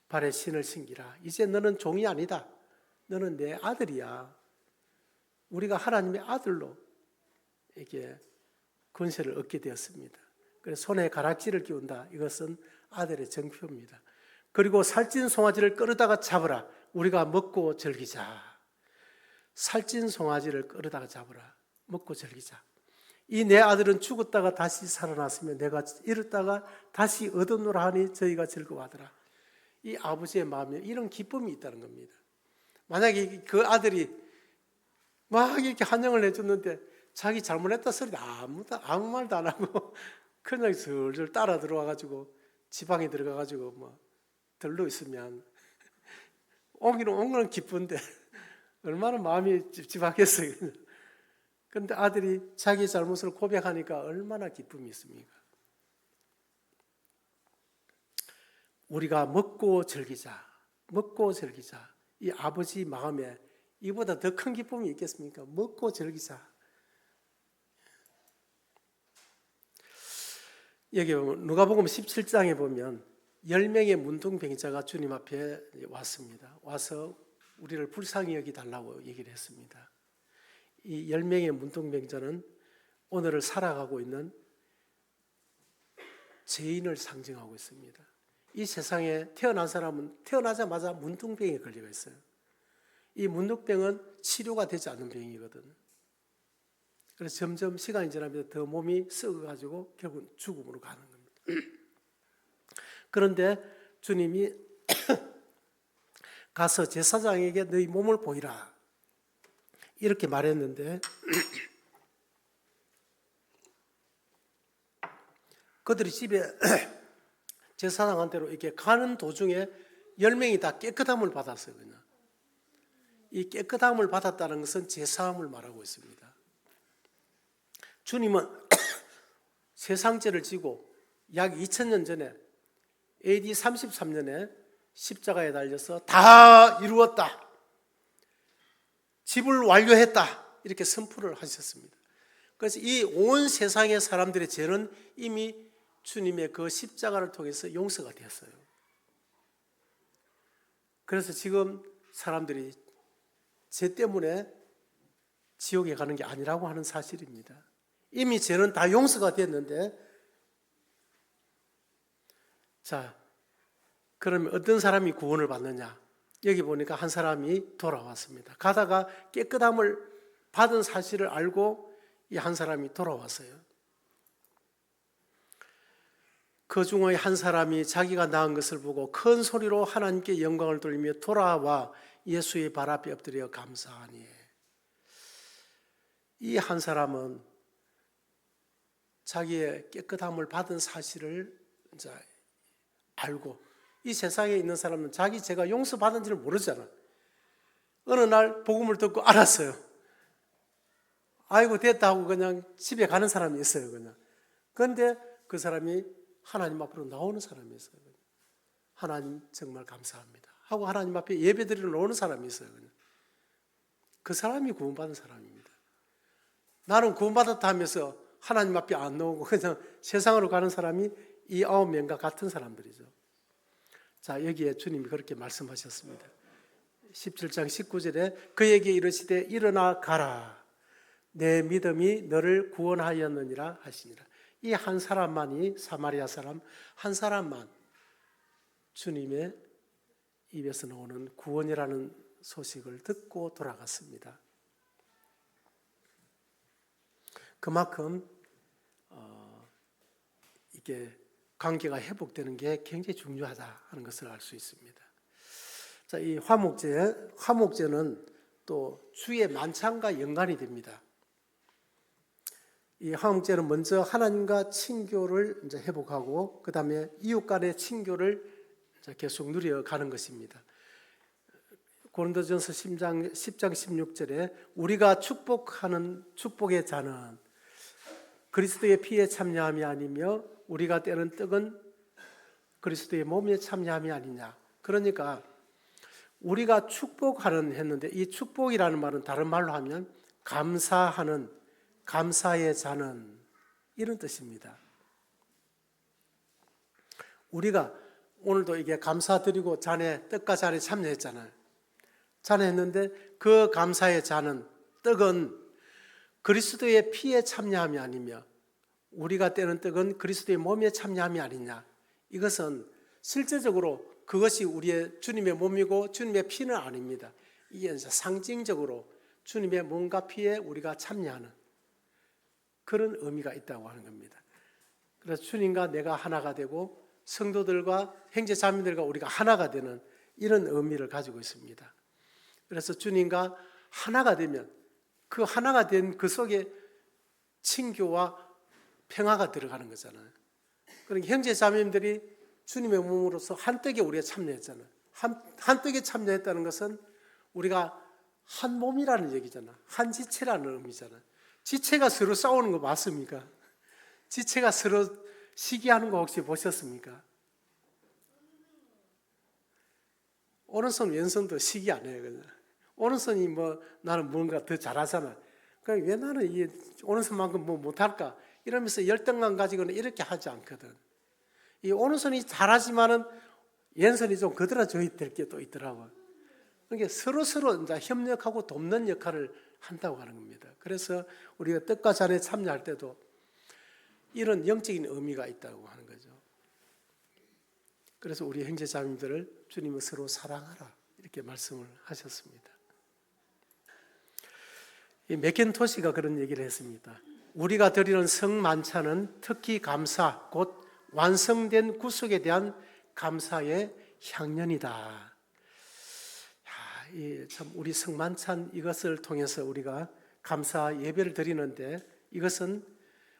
발에 신을 신기라. 이제 너는 종이 아니다. 너는 내 아들이야. 우리가 하나님의 아들로 이렇게 권세를 얻게 되었습니다. 그래서 손에 가락지를 끼운다. 이것은 아들의 정표입니다. 그리고 살찐 송아지를 끌어다가 잡으라. 우리가 먹고 즐기자. 살찐 송아지를 끌어다가 잡으라. 먹고 즐기자. 이 내 아들은 죽었다가 다시 살아났으며 내가 잃었다가 다시 얻었노라 하니 저희가 즐거워하더라. 이 아버지의 마음에 이런 기쁨이 있다는 겁니다. 만약에 그 아들이 막 이렇게 환영을 해줬는데 자기 잘못했다 소리 아무 말도 안 하고 그냥 슬슬 따라 들어와가지고 지방에 들어가가지고 뭐 들러 있으면 오기는 온 건 기쁜데 얼마나 마음이 찝찝하겠어요. 그런데 아들이 자기 잘못을 고백하니까 얼마나 기쁨이 있습니까? 우리가 먹고 즐기자, 먹고 즐기자. 이 아버지 마음에 이보다 더 큰 기쁨이 있겠습니까? 먹고 즐기자. 여기 누가복음 17장에 보면 10명의 문둥병자가 주님 앞에 왔습니다. 와서 우리를 불쌍히 여기달라고 얘기를 했습니다. 이 10명의 문둥병자는 오늘을 살아가고 있는 죄인을 상징하고 있습니다. 이 세상에 태어난 사람은 태어나자마자 문둥병에 걸려 있어요. 이 문둥병은 치료가 되지 않는 병이거든요. 그래서 점점 시간이 지나면서 더 몸이 썩어가지고 결국 죽음으로 가는 겁니다. 그런데 주님이 가서 제사장에게 너희 몸을 보이라 이렇게 말했는데 그들이 집에 제사장한테로 이렇게 가는 도중에 10명이 다 깨끗함을 받았어요. 그냥. 이 깨끗함을 받았다는 것은 제사함을 말하고 있습니다. 주님은 세상죄를 지고 약 2000년 전에 AD 33년에 십자가에 달려서 다 이루었다. 집을 완료했다. 이렇게 선포를 하셨습니다. 그래서 이 온 세상의 사람들의 죄는 이미 주님의 그 십자가를 통해서 용서가 되었어요. 그래서 지금 사람들이 죄 때문에 지옥에 가는 게 아니라고 하는 사실입니다. 이미 죄는 다 용서가 됐는데, 자, 그러면 어떤 사람이 구원을 받느냐? 여기 보니까 한 사람이 돌아왔습니다. 가다가 깨끗함을 받은 사실을 알고 이 한 사람이 돌아왔어요. 그 중의 한 사람이 자기가 낳은 것을 보고 큰 소리로 하나님께 영광을 돌리며 돌아와 예수의 발 앞에 엎드려 감사하니, 이 한 사람은 자기의 깨끗함을 받은 사실을 이제 알고 이 세상에 있는 사람은 자기 죄가 용서받은지를 모르잖아. 어느 날 복음을 듣고 알았어요. 아이고 됐다 하고 그냥 집에 가는 사람이 있어요. 그냥. 그런데 그 사람이 하나님 앞으로 나오는 사람이 있어요. 하나님 정말 감사합니다 하고 하나님 앞에 예배드리러 오는 사람이 있어요. 그냥. 그 사람이 구원받은 사람입니다. 나는 구원받았다 하면서 하나님 앞에 안 나오고 그냥 세상으로 가는 사람이 이 9명과 같은 사람들이죠. 자, 여기에 주님이 그렇게 말씀하셨습니다. 17장 19절에 그에게 이르시되 일어나 가라. 내 믿음이 너를 구원하였느니라 하시니라. 이 한 사람만이, 사마리아 사람 한 사람만 주님의 입에서 나오는 구원이라는 소식을 듣고 돌아갔습니다. 그만큼 이게 관계가 회복되는 게 굉장히 중요하다 하는 것을 알 수 있습니다. 자, 이 화목제는 또 주의 만찬과 연관이 됩니다. 이 화목제는 먼저 하나님과 친교를 이제 회복하고 그 다음에 이웃 간의 친교를 이제 계속 누려가는 것입니다. 고린도전서 10장 16절에 우리가 축복하는 축복의 잔은 그리스도의 피에 참여함이 아니며 우리가 떼는 떡은 그리스도의 몸에 참여함이 아니냐. 그러니까 우리가 축복하는 했는데 이 축복이라는 말은 다른 말로 하면 감사하는, 감사의 잔은 이런 뜻입니다. 우리가 오늘도 이게 감사드리고 잔에, 떡과 잔에 참여했잖아요. 참여했는데 그 감사의 잔은, 떡은 그리스도의 피에 참여함이 아니며 우리가 떼는 떡은 그리스도의 몸에 참여함이 아니냐. 이것은 실제적으로 그것이 우리의 주님의 몸이고 주님의 피는 아닙니다. 이게 상징적으로 주님의 몸과 피에 우리가 참여하는 그런 의미가 있다고 하는 겁니다. 그래서 주님과 내가 하나가 되고 성도들과 형제자매들과 우리가 하나가 되는 이런 의미를 가지고 있습니다. 그래서 주님과 하나가 되면 그 하나가 된 그 속에 친교와 평화가 들어가는 거잖아요. 그러니까 형제자매들이 주님의 몸으로서 한 떡에 우리가 참여했잖아요. 한 떡에 참여했다는 것은 우리가 한 몸이라는 얘기잖아. 한 지체라는 의미잖아. 지체가 서로 싸우는 거 맞습니까? 지체가 서로 시기하는 거 혹시 보셨습니까? 오른손 왼손도 시기 안 해요. 그냥. 오른손이 뭐 나는 뭔가 더 잘하잖아. 그러니까 왜 나는 이 오른손만큼 뭐 못할까? 이러면서 열등감 가지고는 이렇게 하지 않거든. 이 오른손이 잘하지만은 왼손이 좀 거들어져야 될 게 또 있더라고. 그러니까 서로 이제 협력하고 돕는 역할을 한다고 하는 겁니다. 그래서 우리가 떡과 잔에 참여할 때도 이런 영적인 의미가 있다고 하는 거죠. 그래서 우리 형제자매들을 주님은 서로 사랑하라 이렇게 말씀을 하셨습니다. 이 맥켄토시가 그런 얘기를 했습니다. 우리가 드리는 성만찬은 특히 감사, 곧 완성된 구속에 대한 감사의 향연이다. 참 우리 성만찬 이것을 통해서 우리가 감사 예배를 드리는데 이것은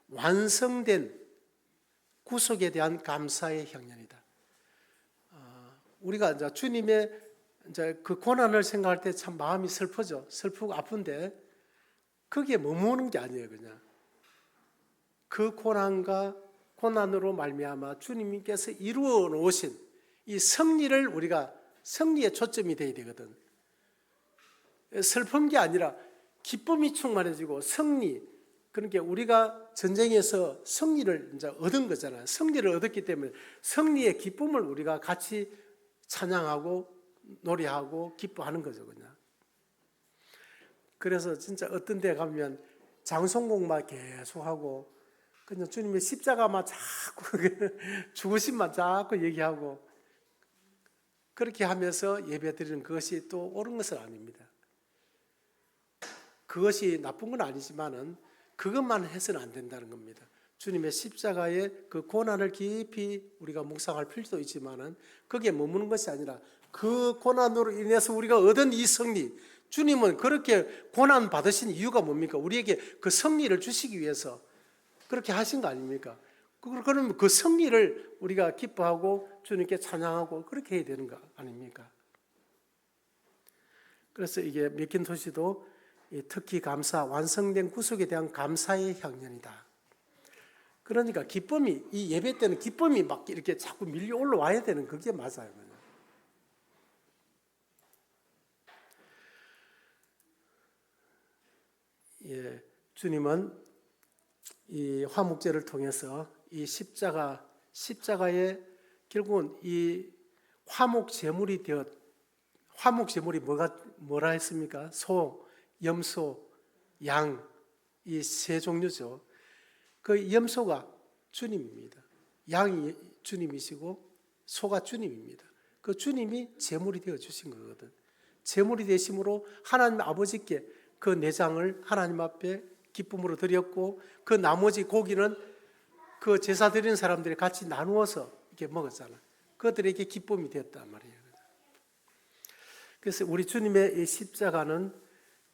완성된 구속에 대한 감사의 향연이다. 우리가 이제 주님의 이제 그 고난을 생각할 때 참 마음이 슬프죠. 슬프고 아픈데 거기에 머무는 게 아니에요, 그냥. 그 고난으로 말미암아 주님께서 이루어 놓으신 이 승리를 우리가 승리에 초점이 돼야 되거든. 슬픈 게 아니라 기쁨이 충만해지고 승리. 그러니까 우리가 전쟁에서 승리를 이제 얻은 거잖아요. 승리를 얻었기 때문에 승리의 기쁨을 우리가 같이 찬양하고 노래하고 기뻐하는 거죠, 그냥. 그래서 진짜 어떤 데 가면 장송곡만 계속하고 그냥 주님의 십자가만 자꾸 죽으심만 자꾸 얘기하고 그렇게 하면서 예배드리는 그것이 또 옳은 것은 아닙니다. 그것이 나쁜 건 아니지만은 그것만 해서는 안 된다는 겁니다. 주님의 십자가의 그 고난을 깊이 우리가 묵상할 필요도 있지만은 거기에 머무는 것이 아니라 그 고난으로 인해서 우리가 얻은 이 승리, 주님은 그렇게 고난 받으신 이유가 뭡니까? 우리에게 그 승리를 주시기 위해서 그렇게 하신 거 아닙니까? 그러면 그 승리를 우리가 기뻐하고 주님께 찬양하고 그렇게 해야 되는 거 아닙니까? 그래서 이게 맥킨토시도 특히 감사, 완성된 구속에 대한 감사의 향연이다. 그러니까 기쁨이, 이 예배 때는 기쁨이 막 이렇게 자꾸 밀려 올라와야 되는 그게 맞아요. 예, 주님은 이 화목제를 통해서 이 십자가에 결국은 이 화목 제물이 화목 제물이 뭐라 했습니까? 소, 염소, 양, 이 세 종류죠. 그 염소가 주님입니다. 양이 주님이시고 소가 주님입니다. 그 주님이 제물이 되어 주신 거거든. 제물이 되심으로 하나님 아버지께 그 내장을 하나님 앞에 기쁨으로 드렸고, 그 나머지 고기는 그 제사 드리는 사람들이 같이 나누어서 이렇게 먹었잖아. 그들에게 기쁨이 되었단 말이에요. 그래서 우리 주님의 이 십자가는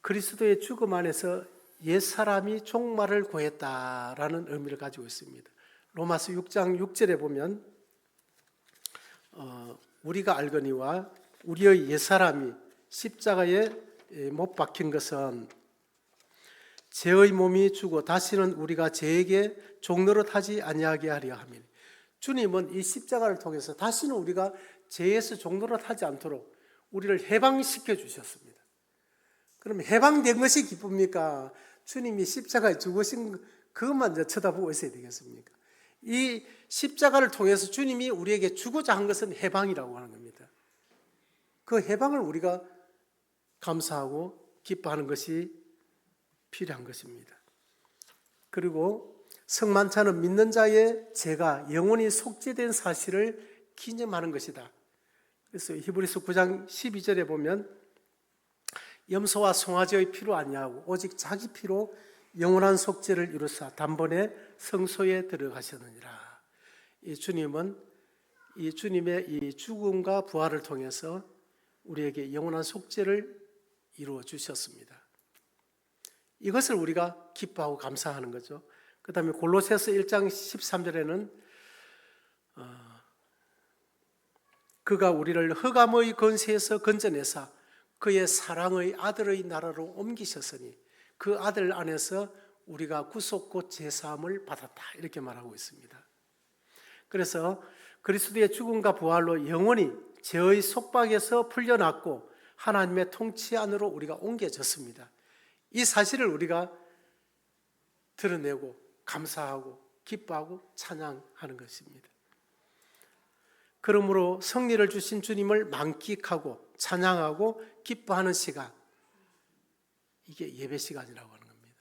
그리스도의 죽음 안에서 옛사람이 종말을 구했다라는 의미를 가지고 있습니다. 로마서 6장 6절에 보면 우리가 알거니와 우리의 옛사람이 십자가에 못 박힌 것은 죄의 몸이 죽어 다시는 우리가 죄에게 종노릇하지 아니하게 하려 함이니. 주님은 이 십자가를 통해서 다시는 우리가 죄에서 종노릇하지 않도록 우리를 해방시켜 주셨습니다. 그럼 해방된 것이 기쁩니까? 주님이 십자가에 죽으신 그것만 쳐다보고 있어야 되겠습니까? 이 십자가를 통해서 주님이 우리에게 주고자 한 것은 해방이라고 하는 겁니다. 그 해방을 우리가 감사하고 기뻐하는 것이 필요한 것입니다. 그리고 성만찬은 믿는 자의 죄가 영원히 속죄된 사실을 기념하는 것이다. 그래서 히브리서 9장 12절에 보면 염소와 송아지의 피로 아니하고 오직 자기 피로 영원한 속죄를 이루사 단번에 성소에 들어가셨느니라. 이 주님은 이 주님의 이 죽음과 부활을 통해서 우리에게 영원한 속죄를 이루어 주셨습니다. 이것을 우리가 기뻐하고 감사하는 거죠. 그 다음에 골로새서 1장 13절에는 그가 우리를 흑암의 권세에서 건져내사 그의 사랑의 아들의 나라로 옮기셨으니 그 아들 안에서 우리가 구속 곧 제사함을 받았다, 이렇게 말하고 있습니다. 그래서 그리스도의 죽음과 부활로 영원히 죄의 속박에서 풀려났고 하나님의 통치 안으로 우리가 옮겨졌습니다. 이 사실을 우리가 드러내고 감사하고 기뻐하고 찬양하는 것입니다. 그러므로 승리를 주신 주님을 만끽하고 찬양하고 기뻐하는 시간, 이게 예배 시간이라고 하는 겁니다.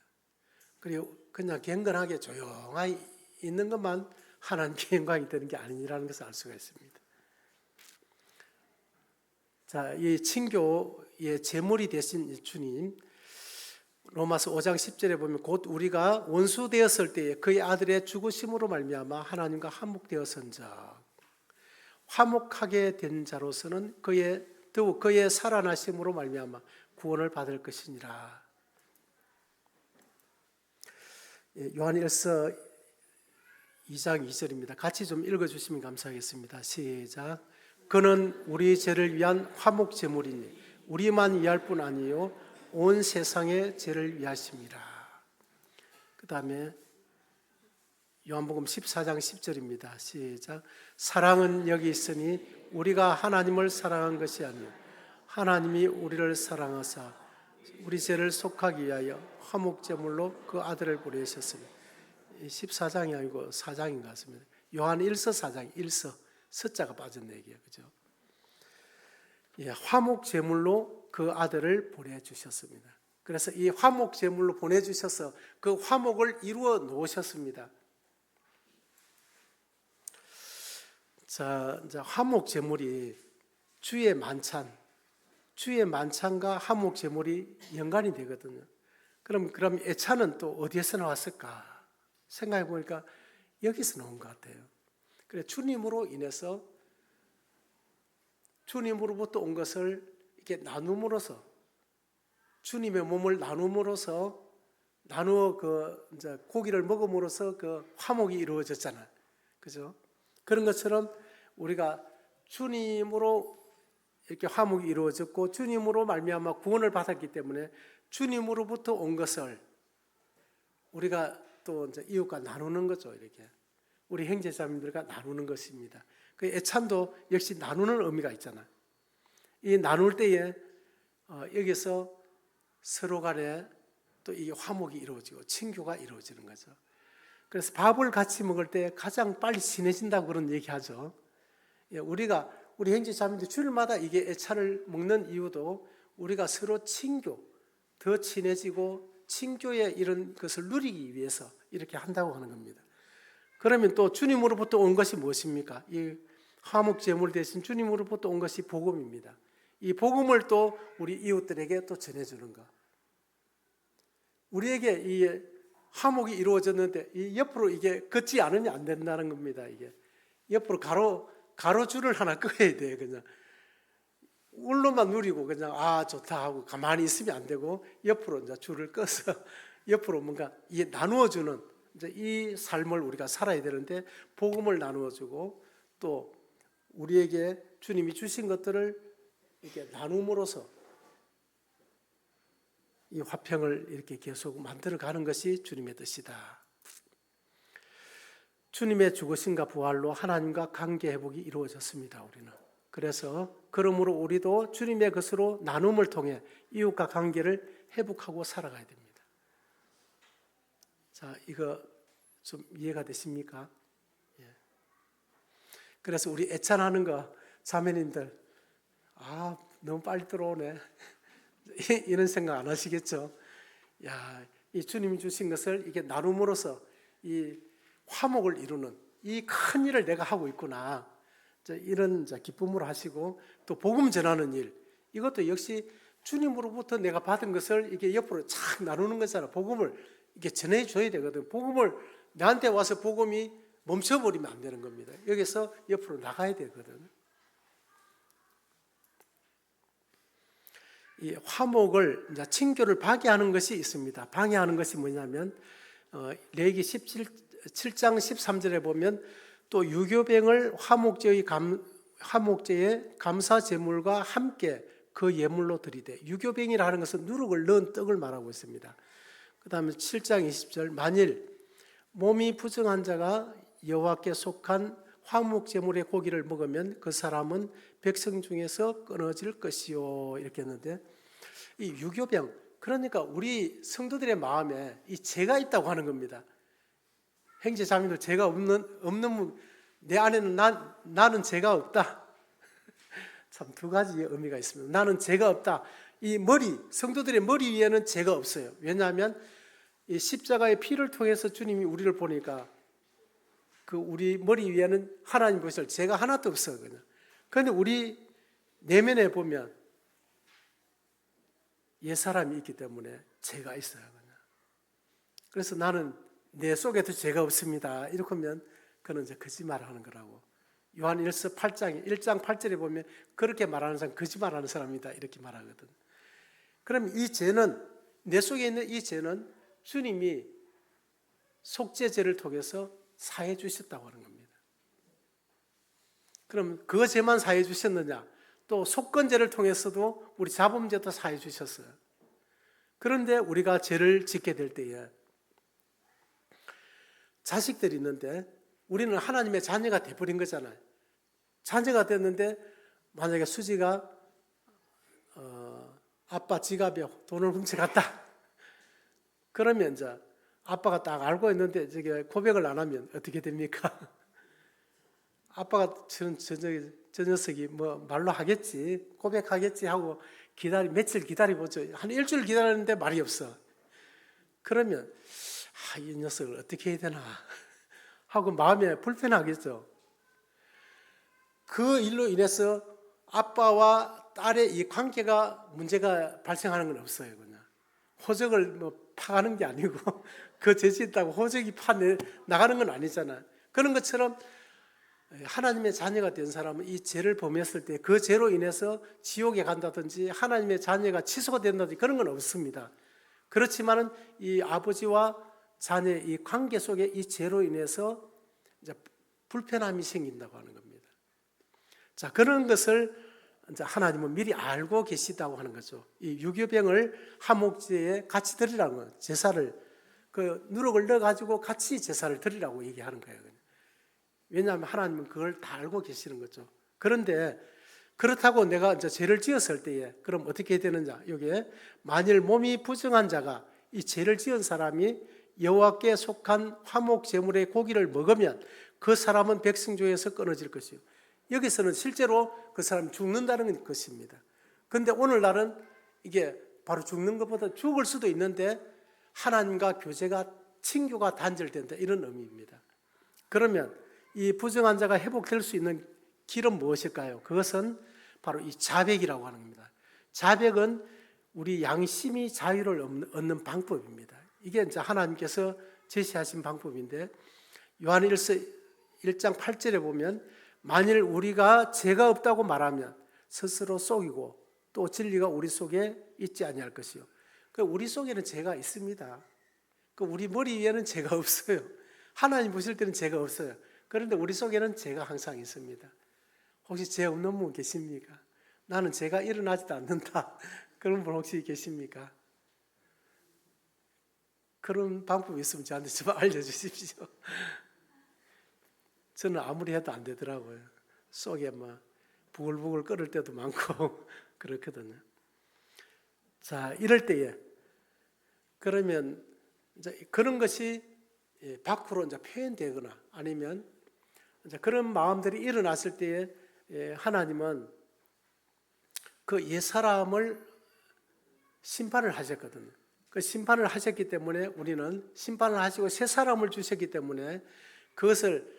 그리고 그냥 경건하게 조용히 있는 것만 하나님께 영광이 되는 게 아니라는 것을 알 수가 있습니다. 자, 이 친교의 제물이 되신 주님, 로마서 5장 10절에 보면 곧 우리가 원수 되었을 때에 그의 아들의 죽으심으로 말미암아 하나님과 화목되었은즉 화목하게 된 자로서는 더욱 그의 살아나심으로 말미암아 구원을 받을 것이니라. 요한일서 2장 2절입니다. 같이 좀 읽어주시면 감사하겠습니다. 시작. 그는 우리 죄를 위한 화목 제물이니 우리만 위할 뿐 아니요 온 세상의 죄를 위하심이라. 그 다음에 요한복음 14장 10절입니다. 시작. 사랑은 여기 있으니 우리가 하나님을 사랑한 것이 아니요 하나님이 우리를 사랑하사 우리 죄를 속하기 위하여 화목제물로 그 아들을 보내셨으니. 14장이 아니고 4장인 것 같습니다. 요한 1서 4장 1서 서자가 빠진 얘기예요. 그죠? 예, 화목제물로 그 아들을 보내주셨습니다. 그래서 이 화목제물로 보내주셔서 그 화목을 이루어 놓으셨습니다. 자, 이제 화목제물이 주의 만찬과 화목제물이 연관이 되거든요. 그럼 애찬은 또 어디에서 나왔을까? 생각해 보니까 여기서 나온 것 같아요. 그래, 주님으로 인해서 주님으로부터 온 것을 이렇게 나눔으로써 주님의 몸을 나눔으로써 나누어 이제 고기를 먹음으로써 그 화목이 이루어졌잖아요. 그죠? 그런 것처럼 우리가 주님으로 이렇게 화목이 이루어졌고 주님으로 말미암아 구원을 받았기 때문에 주님으로부터 온 것을 우리가 또 이제 이웃과 나누는 거죠. 이렇게 우리 형제자매들과 나누는 것입니다. 그 애찬도 역시 나누는 의미가 있잖아요. 이 나눌 때에 여기서 서로 간에 또 이 화목이 이루어지고 친교가 이루어지는 거죠. 그래서 밥을 같이 먹을 때 가장 빨리 친해진다고 그런 얘기하죠. 우리가 우리 형제자매들 주일마다 이게 애찬을 먹는 이유도 우리가 서로 친교, 더 친해지고 친교의 이런 것을 누리기 위해서 이렇게 한다고 하는 겁니다. 그러면 또 주님으로부터 온 것이 무엇입니까? 이 화목 제물 대신 주님으로부터 온 것이 복음입니다. 이 복음을 또 우리 이웃들에게 또 전해주는 것. 우리에게 이 화목이 이루어졌는데 이 옆으로 이게 걷지 않으면 안 된다는 겁니다. 이게 옆으로 가로줄을 하나 끄어야 돼요. 그냥 울로만 누리고 그냥 좋다 하고 가만히 있으면 안 되고 옆으로 이제 줄을 꺼서 옆으로 뭔가 이 나누어주는 이제 이 삶을 우리가 살아야 되는데 복음을 나누어주고 또 우리에게 주님이 주신 것들을 이렇게 나눔으로써 이 화평을 이렇게 계속 만들어가는 것이 주님의 뜻이다. 주님의 죽으심과 부활로 하나님과 관계 회복이 이루어졌습니다. 우리는. 그래서 그러므로 우리도 주님의 것으로 나눔을 통해 이웃과 관계를 회복하고 살아가야 됩니다. 자, 이거 좀 이해가 되십니까? 예. 그래서 우리 애찬하는 거 자매님들 너무 빨리 들어오네. 이런 생각 안 하시겠죠? 이 주님이 주신 것을 이게 나눔으로써 이 화목을 이루는 이 큰 일을 내가 하고 있구나. 이런 기쁨으로 하시고 또 복음 전하는 일 이것도 역시 주님으로부터 내가 받은 것을 이게 옆으로 착 나누는 거잖아. 복음을 이게 전해줘야 되거든. 복음을 나한테 와서 복음이 멈춰버리면 안 되는 겁니다. 여기서 옆으로 나가야 되거든. 이 화목을 이제 친교를 방해하는 것이 있습니다. 방해하는 것이 뭐냐면 레위기 7장 13절에 보면 또 유교병을 화목제의 감사 제물과 함께 그 예물로 드리되 유교병이라 하는 것은 누룩을 넣은 떡을 말하고 있습니다. 그 다음에 7장 20절 만일 몸이 부정한 자가 여호와께 속한 화목제물의 고기를 먹으면 그 사람은 백성 중에서 끊어질 것이요 이렇게 했는데 이 유교병 그러니까 우리 성도들의 마음에 이 죄가 있다고 하는 겁니다. 형제자매들 죄가 없는 내 안에는 나는 죄가 없다. 참 두 가지 의미가 있습니다. 나는 죄가 없다. 이 성도들의 머리 위에는 죄가 없어요. 왜냐하면 이 십자가의 피를 통해서 주님이 우리를 보니까 그 우리 머리 위에는 하나님 보실 죄가 하나도 없어요. 그런데 우리 내면에 보면 옛사람이 있기 때문에 죄가 있어요. 그래서 나는 내 속에도 죄가 없습니다. 이렇게 하면 그는 이제 거짓말을 하는 거라고. 요한 1서 1장 8절에 보면 그렇게 말하는 사람 거짓말하는 사람이다 이렇게 말하거든. 그럼 이 죄는 내 속에 있는 이 죄는 주님이 속죄죄를 통해서 사해 주셨다고 하는 겁니다. 그럼 그 죄만 사해 주셨느냐? 또 속건죄를 통해서도 우리 자범죄도 사해 주셨어요. 그런데 우리가 죄를 짓게 될 때에 자식들이 있는데 우리는 하나님의 자녀가 돼버린 거잖아요. 자녀가 됐는데 만약에 수지가 아빠 지갑에 돈을 훔쳐갔다. 그러면 이제 아빠가 딱 알고 있는데 저게 고백을 안 하면 어떻게 됩니까? 아빠가 저 녀석이 뭐 말로 하겠지, 고백하겠지 하고 며칠 기다려보죠. 한 일주일 기다렸는데 말이 없어. 그러면 이 녀석을 어떻게 해야 되나 하고 마음에 불편하겠죠. 그 일로 인해서 아빠와 딸의 이 관계가 문제가 발생하는 건 없어요. 그냥 호적을 뭐 파가는 게 아니고 그 죄 짓다고 호적이 나가는 건 아니잖아. 그런 것처럼 하나님의 자녀가 된 사람은 이 죄를 범했을 때 그 죄로 인해서 지옥에 간다든지 하나님의 자녀가 취소가 된다든지 그런 건 없습니다. 그렇지만은 이 아버지와 자녀의 이 관계 속에 이 죄로 인해서 이제 불편함이 생긴다고 하는 겁니다. 자, 그런 것을 이제 하나님은 미리 알고 계시다고 하는 거죠. 이 유교병을 화목제에 같이 드리라는 거예요. 제사를 그 누룩을 넣어가지고 같이 제사를 드리라고 얘기하는 거예요. 왜냐하면 하나님은 그걸 다 알고 계시는 거죠. 그런데 그렇다고 내가 이제 죄를 지었을 때에 그럼 어떻게 되느냐? 여기에 만일 몸이 부정한 자가 이 죄를 지은 사람이 여호와께 속한 화목 제물의 고기를 먹으면 그 사람은 백성조에서 끊어질 것이요. 여기서는 실제로 그 사람이 죽는다는 것입니다. 그런데 오늘날은 이게 바로 죽는 것보다 죽을 수도 있는데 하나님과 교제가 친교가 단절된다 이런 의미입니다. 그러면 이 부정한 자가 회복될 수 있는 길은 무엇일까요? 그것은 바로 이 자백이라고 하는 겁니다. 자백은 우리 양심이 자유를 얻는 방법입니다. 이게 이제 하나님께서 제시하신 방법인데 요한일서 1장 8절에 보면 만일 우리가 죄가 없다고 말하면 스스로 속이고 또 진리가 우리 속에 있지 아니할 것이요. 우리 속에는 죄가 있습니다. 우리 머리 위에는 죄가 없어요. 하나님 보실 때는 죄가 없어요. 그런데 우리 속에는 죄가 항상 있습니다. 혹시 죄 없는 분 계십니까? 나는 죄가 일어나지도 않는다. 그런 분 혹시 계십니까? 그런 방법이 있으면 저한테 좀 알려주십시오. 저는 아무리 해도 안 되더라고요. 속에 막 부글부글 끓을 때도 많고 그렇거든요. 자, 이럴 때에 그러면 이제 그런 것이 밖으로 이제 표현되거나 아니면 이제 그런 마음들이 일어났을 때에 하나님은 그 옛사람을 심판을 하셨거든요. 그 심판을 하셨기 때문에 우리는 심판을 하시고 새 사람을 주셨기 때문에 그것을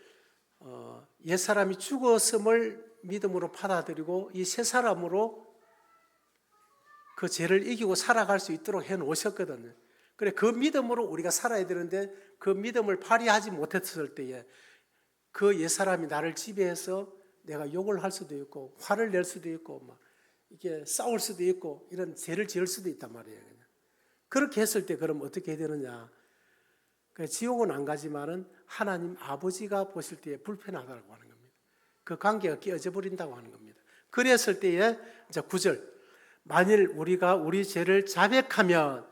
옛사람이 죽었음을 믿음으로 받아들이고 이 새 사람으로 그 죄를 이기고 살아갈 수 있도록 해 놓으셨거든요. 그래 그 믿음으로 우리가 살아야 되는데 그 믿음을 발휘하지 못했을 때에 그 옛사람이 나를 지배해서 내가 욕을 할 수도 있고 화를 낼 수도 있고 막 이게 싸울 수도 있고 이런 죄를 지을 수도 있단 말이에요. 그냥. 그렇게 했을 때 그럼 어떻게 해야 되느냐? 지옥은 안 가지만은 하나님 아버지가 보실 때에 불편하다고 하는 겁니다. 그 관계가 깨어져 버린다고 하는 겁니다. 그랬을 때에 이제 9절 만일 우리가 우리 죄를 자백하면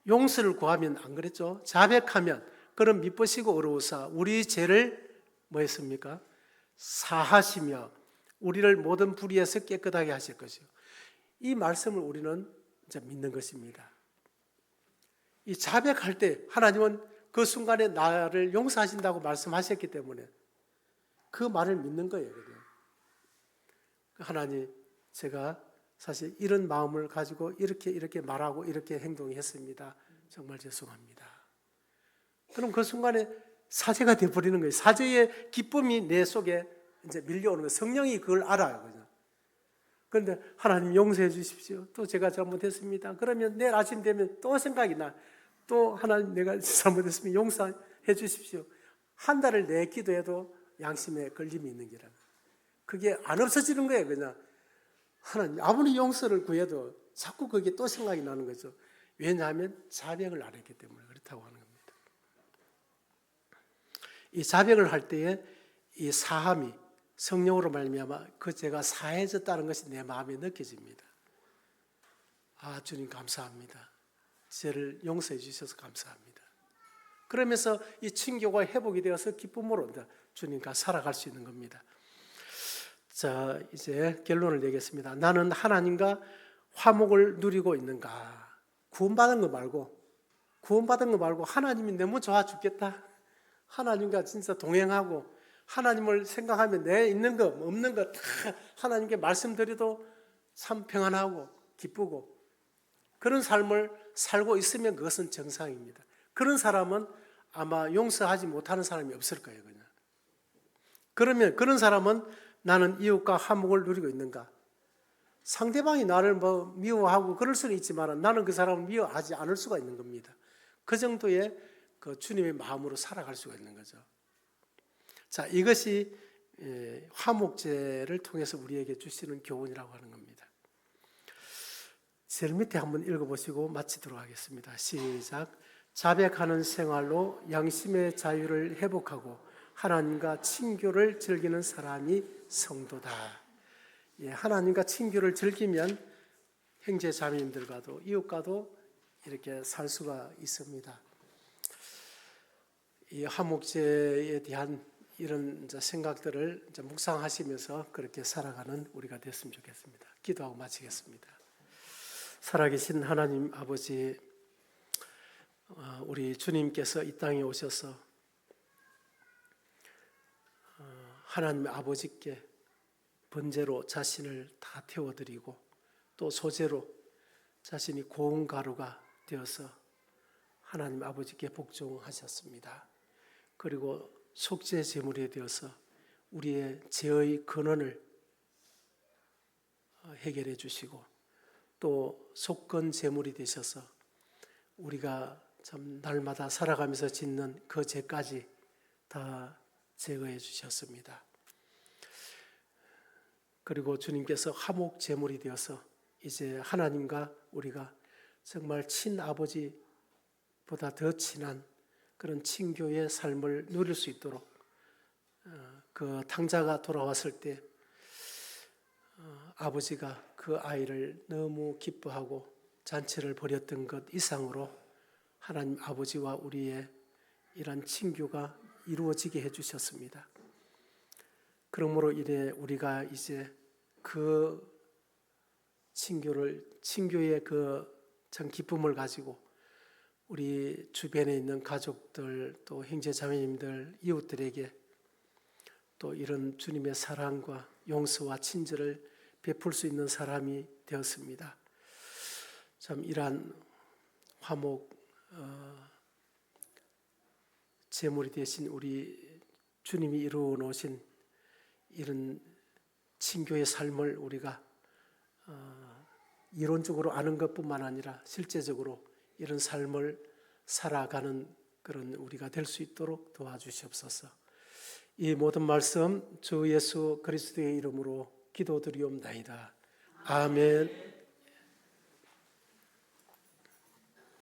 용서를 구하면 안 그랬죠? 자백하면 그럼 미쁘시고 어려우사 우리 죄를 뭐 했습니까? 사하시며 우리를 모든 불의에서 깨끗하게 하실 것이요. 이 말씀을 우리는 이제 믿는 것입니다. 이 자백할 때 하나님은 그 순간에 나를 용서하신다고 말씀하셨기 때문에 그 말을 믿는 거예요. 하나님, 제가 사실 이런 마음을 가지고 이렇게 말하고 이렇게 행동했습니다. 정말 죄송합니다. 그럼 그 순간에 사죄가 되어버리는 거예요. 사죄의 기쁨이 내 속에 이제 밀려오는 거예요. 성령이 그걸 알아요. 그죠? 그런데 하나님 용서해 주십시오. 또 제가 잘못했습니다. 그러면 내일 아침 되면 또 생각이 나. 또 하나님 내가 잘못했으면 용서해 주십시오. 한 달을 내 기도해도 양심에 걸림이 있는 게라. 그게 안 없어지는 거예요. 그냥 하나님 아무리 용서를 구해도 자꾸 그게 또 생각이 나는 거죠. 왜냐하면 자백을 안 했기 때문에 그렇다고 하는 겁니다. 이 자백을 할 때에 이 사함이 성령으로 말미암아 그 죄가 사해졌다는 것이 내 마음에 느껴집니다. 아, 주님 감사합니다. 죄를 용서해 주셔서 감사합니다. 그러면서 이 친교가 회복이 되어서 기쁨으로 주님과 살아갈 수 있는 겁니다. 자, 이제 결론을 내겠습니다. 나는 하나님과 화목을 누리고 있는가? 구원받은 거 말고 하나님이 너무 좋아 죽겠다. 하나님과 진짜 동행하고 하나님을 생각하면 내 있는 거 없는 거 다 하나님께 말씀드려도 참 평안하고 기쁘고 그런 삶을 살고 있으면 그것은 정상입니다. 그런 사람은 아마 용서하지 못하는 사람이 없을 거예요. 그냥. 그러면 그런 사람은 나는 이웃과 화목을 누리고 있는가? 상대방이 나를 뭐 미워하고 그럴 수는 있지만 나는 그 사람을 미워하지 않을 수가 있는 겁니다. 그 정도의 그 주님의 마음으로 살아갈 수가 있는 거죠. 자, 이것이 화목제를 통해서 우리에게 주시는 교훈이라고 하는 겁니다. 제일 밑에 한번 읽어보시고 마치도록 하겠습니다. 시작. 자백하는 생활로 양심의 자유를 회복하고 하나님과 친교를 즐기는 사람이 성도다. 예, 하나님과 친교를 즐기면 형제 자매님들과도 이웃과도 이렇게 살 수가 있습니다. 이 화목제에 대한 이런 이제 생각들을 이제 묵상하시면서 그렇게 살아가는 우리가 됐으면 좋겠습니다. 기도하고 마치겠습니다. 살아계신 하나님 아버지, 우리 주님께서 이 땅에 오셔서 하나님 아버지께 번제로 자신을 다 태워드리고 또 소제로 자신이 고운 가루가 되어서 하나님 아버지께 복종하셨습니다. 그리고 속죄 제물이 되어서 우리의 죄의 근원을 해결해 주시고 또 속건 제물이 되셔서 우리가 참 날마다 살아가면서 짓는 그 죄까지 다 제거해 주셨습니다. 그리고 주님께서 화목 제물이 되어서 이제 하나님과 우리가 정말 친아버지보다 더 친한 그런 친교의 삶을 누릴 수 있도록 그 탕자가 돌아왔을 때 아버지가 그 아이를 너무 기뻐하고 잔치를 벌였던 것 이상으로 하나님 아버지와 우리의 이런 친교가 이루어지게 해주셨습니다. 그러므로 이래 우리가 이제 그 친교의 그 참 기쁨을 가지고 우리 주변에 있는 가족들 또 형제 자매님들 이웃들에게 또 이런 주님의 사랑과 용서와 친절을 베풀 수 있는 사람이 되었습니다. 참 이러한 화목 제물이 되신 우리 주님이 이루어 놓으신 이런 친교의 삶을 우리가 이론적으로 아는 것뿐만 아니라 실제적으로 이런 삶을 살아가는 그런 우리가 될 수 있도록 도와주시옵소서. 이 모든 말씀 주 예수 그리스도의 이름으로 기도드리옵나이다. 아멘.